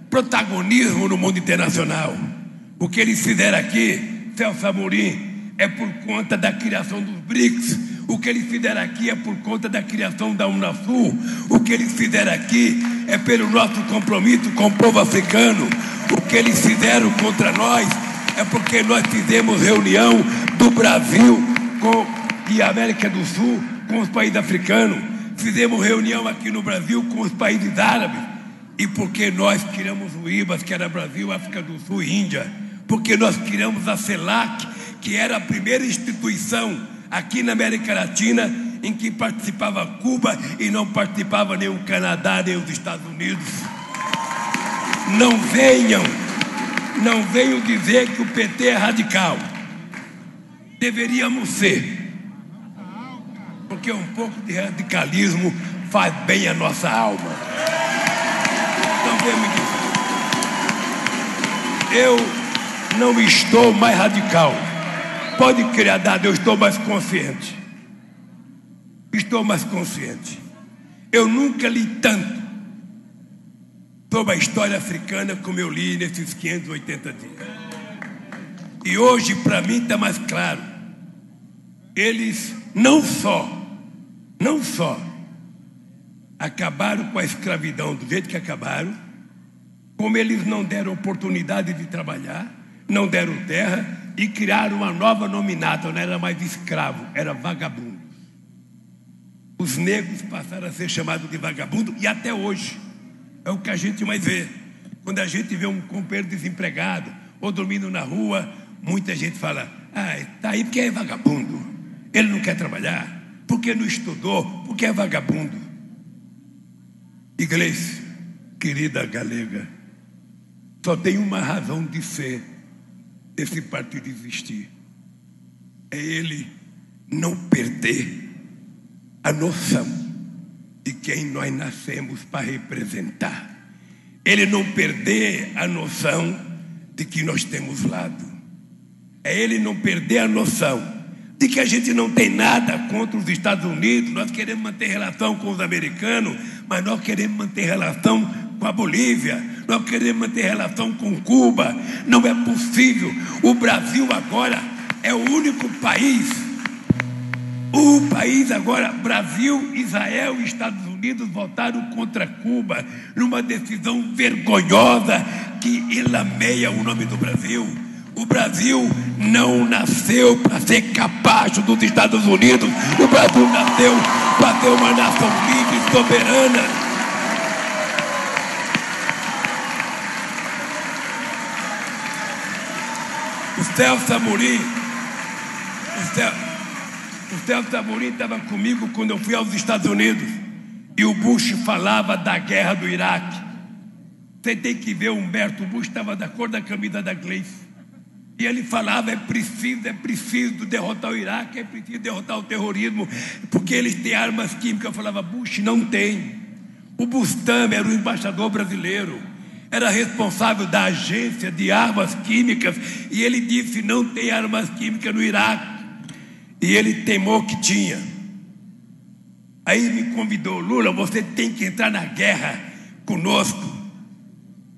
protagonismo no mundo internacional. O que eles fizeram aqui, Celso Amorim, é por conta da criação dos BRICS. O que eles fizeram aqui é por conta da criação da Unasul. O que eles fizeram aqui é pelo nosso compromisso com o povo africano. O que eles fizeram contra nós é porque nós fizemos reunião do Brasil e América do Sul com os países africanos. Fizemos reunião aqui no Brasil com os países árabes. E porque nós criamos o IBAS, que era Brasil, África do Sul e Índia. Porque nós criamos a CELAC, que era a primeira instituição aqui na América Latina em que participava Cuba e não participava nem o Canadá, nem os Estados Unidos. Não venham dizer que o PT é radical. Deveríamos ser. Porque um pouco de radicalismo faz bem à nossa alma. Não venham me dizer. Eu não estou mais radical. Pode crer, Dado, eu estou mais consciente. Estou mais consciente. Eu nunca li tanto sobre a história africana como eu li nesses 580 dias. E hoje, para mim, está mais claro. Eles não só acabaram com a escravidão do jeito que acabaram, como eles não deram oportunidade de trabalhar, não deram terra e criaram uma nova nominata, não era mais escravo, era vagabundo. Os negros passaram a ser chamados de vagabundo e até hoje é o que a gente mais vê. Quando a gente vê um companheiro desempregado ou dormindo na rua, muita gente fala: está aí porque é vagabundo, ele não quer trabalhar, porque não estudou, porque é vagabundo. Igreja, querida galega, só tem uma razão de ser desse partido existir: é ele não perder a noção de quem nós nascemos para representar, ele não perder a noção de que nós temos lado, é ele não perder a noção de que a gente não tem nada contra os Estados Unidos. Nós queremos manter relação com os americanos, mas nós queremos manter relação com a Bolívia, nós queremos manter relação com Cuba. Não é possível. O Brasil agora é o único país, agora, Brasil, Israel e Estados Unidos votaram contra Cuba numa decisão vergonhosa que ilameia o nome do Brasil. O Brasil não nasceu para ser capacho dos Estados Unidos. O Brasil nasceu para ser uma nação livre e soberana. O Celso Amorim estava comigo quando eu fui aos Estados Unidos e o Bush falava da guerra do Iraque. Você tem que ver, o Humberto Bush estava da cor da camisa da Gleice. E ele falava: é preciso derrotar o Iraque, é preciso derrotar o terrorismo, porque eles têm armas químicas. Eu falava: Bush, não tem. O Bustam era o embaixador brasileiro, era responsável da agência de armas químicas, e ele disse: não tem armas químicas no Iraque. E ele temou que tinha. Aí me convidou: Lula, você tem que entrar na guerra conosco.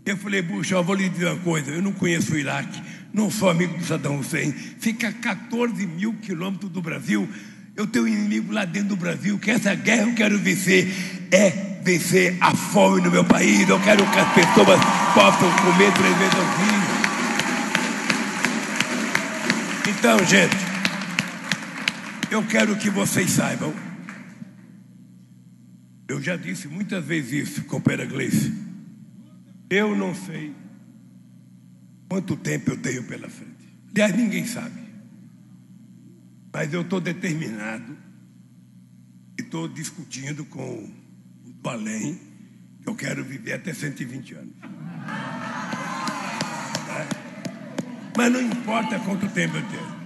Eu falei: Bush, eu vou lhe dizer uma coisa, eu não conheço o Iraque, não sou amigo do Saddam Hussein, fica a 14 mil quilômetros do Brasil, eu tenho um inimigo lá dentro do Brasil, que essa guerra eu quero vencer, é vencer a fome no meu país. Eu quero que as pessoas possam comer 3 vezes ao dia. Então, gente, eu quero que vocês saibam, eu já disse muitas vezes isso, companheira Gleice, Eu não sei quanto tempo eu tenho pela frente. Aliás, ninguém sabe. Mas eu estou determinado e estou discutindo com o do além que eu quero viver até 120 anos. Mas não importa quanto tempo eu tenho.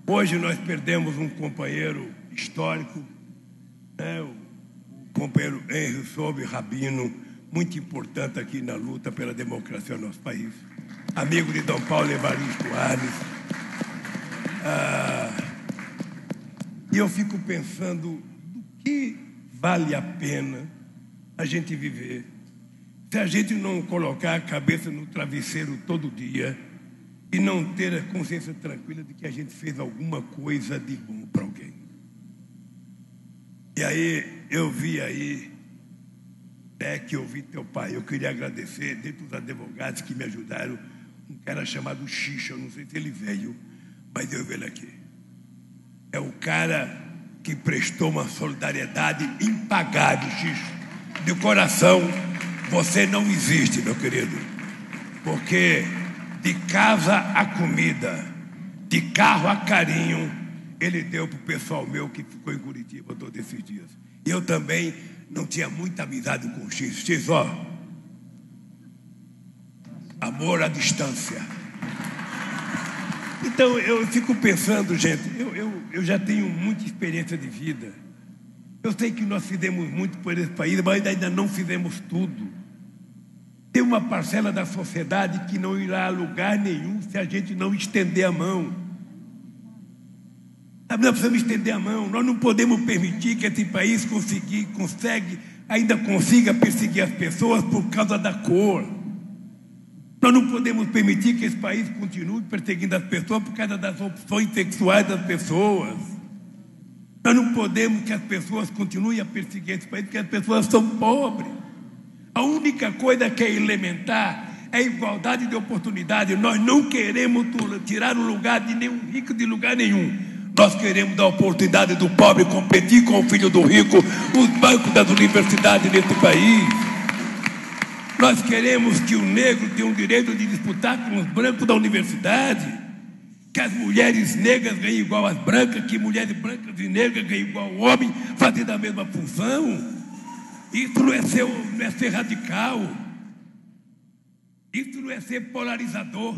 Hoje nós perdemos um companheiro histórico, né? O companheiro Henry Soube Rabino, muito importante aqui na luta pela democracia no nosso país. Amigo de Dom Paulo Evaristo Arnes. E eu fico pensando do que vale a pena a gente viver se a gente não colocar a cabeça no travesseiro todo dia e não ter a consciência tranquila de que a gente fez alguma coisa de bom para alguém. E aí, eu vi aí, que eu vi teu pai. Eu queria agradecer, dentre os advogados que me ajudaram, um cara chamado Xixa, eu não sei se ele veio, mas eu vi ele aqui. É o cara que prestou uma solidariedade impagável, Xixa. De coração, você não existe, meu querido, porque de casa a comida, de carro a carinho, ele deu para o pessoal meu que ficou em Curitiba todos esses dias. E eu também não tinha muita amizade com o X. X, ó, amor à distância. Então eu fico pensando, gente, eu já tenho muita experiência de vida. Eu sei que nós fizemos muito por esse país, mas ainda não fizemos tudo. Tem uma parcela da sociedade que não irá a lugar nenhum se a gente não estender a mão. Nós precisamos estender a mão. Nós não podemos permitir que esse país ainda consiga perseguir as pessoas por causa da cor. Nós não podemos permitir que esse país continue perseguindo as pessoas por causa das opções sexuais das pessoas. Nós não podemos que as pessoas continuem a perseguir esse país porque as pessoas são pobres. A única coisa que é elementar é a igualdade de oportunidade. Nós não queremos tirar o lugar de nenhum rico de lugar nenhum. Nós queremos dar a oportunidade do pobre competir com o filho do rico, os bancos das universidades nesse país. Nós queremos que o negro tenha o direito de disputar com os brancos da universidade, que as mulheres negras ganhem igual às brancas, que mulheres brancas e negras ganhem igual ao homem, fazendo a mesma função. Isso não é ser radical. Isso não é ser polarizador.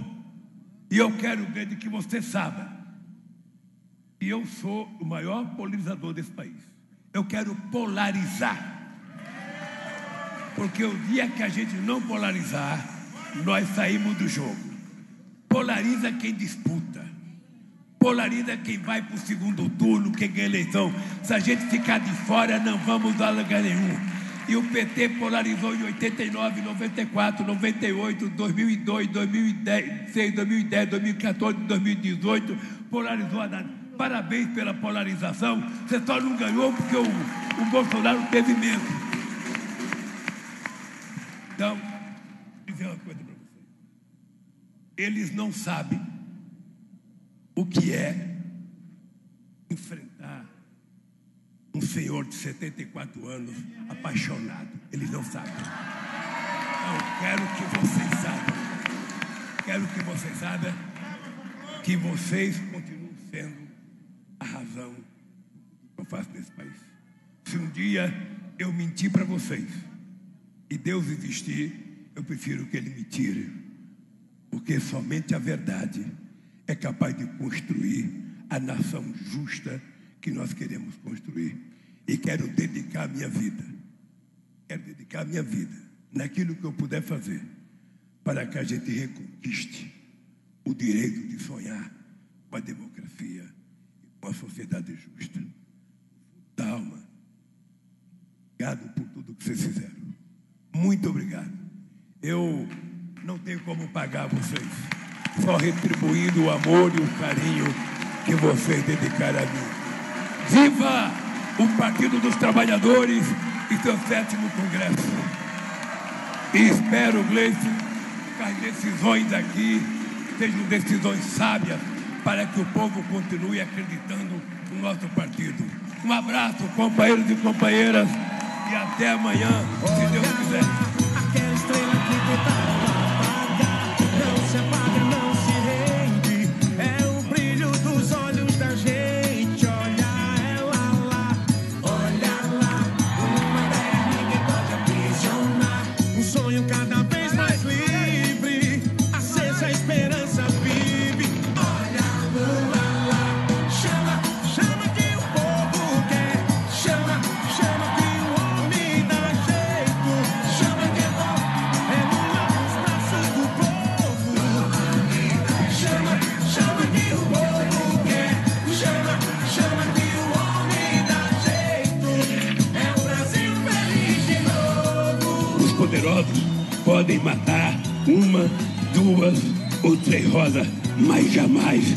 E eu quero que você saiba que eu sou o maior polarizador desse país. Eu quero polarizar. Porque o dia que a gente não polarizar, nós saímos do jogo. Polariza quem disputa. Polariza quem vai para o segundo turno, quem ganha eleição. Se a gente ficar de fora, não vamos a lugar nenhum. E o PT polarizou em 89, 94, 98, 2002, 2006, 2010, 2014, 2018. Polarizou a nada. Parabéns pela polarização. Você só não ganhou porque o Bolsonaro teve medo. Então, vou dizer uma coisa para vocês. Eles não sabem o que é enfrentar um senhor de 74 anos apaixonado. Eles não sabem. Então, quero que vocês saibam. Quero que vocês saibam que vocês continuam sendo a razão que eu faço nesse país. Se um dia eu mentir para vocês e Deus existir, eu prefiro que Ele me tire. Porque somente a verdade é capaz de construir a nação justa que nós queremos construir. E quero dedicar a minha vida. Quero dedicar a minha vida naquilo que eu puder fazer para que a gente reconquiste o direito de sonhar com a democracia e com a sociedade justa. Dalma, obrigado por tudo que vocês fizeram. Muito obrigado. Eu não tenho como pagar vocês, só retribuindo o amor e o carinho que vocês dedicaram a mim. Viva o Partido dos Trabalhadores e seu 7º Congresso. E espero, Gleice, que as decisões aqui sejam decisões sábias para que o povo continue acreditando no nosso partido. Um abraço, companheiros e companheiras, e até amanhã, se Deus quiser. poderosos podem matar uma, duas ou três rosas, mas jamais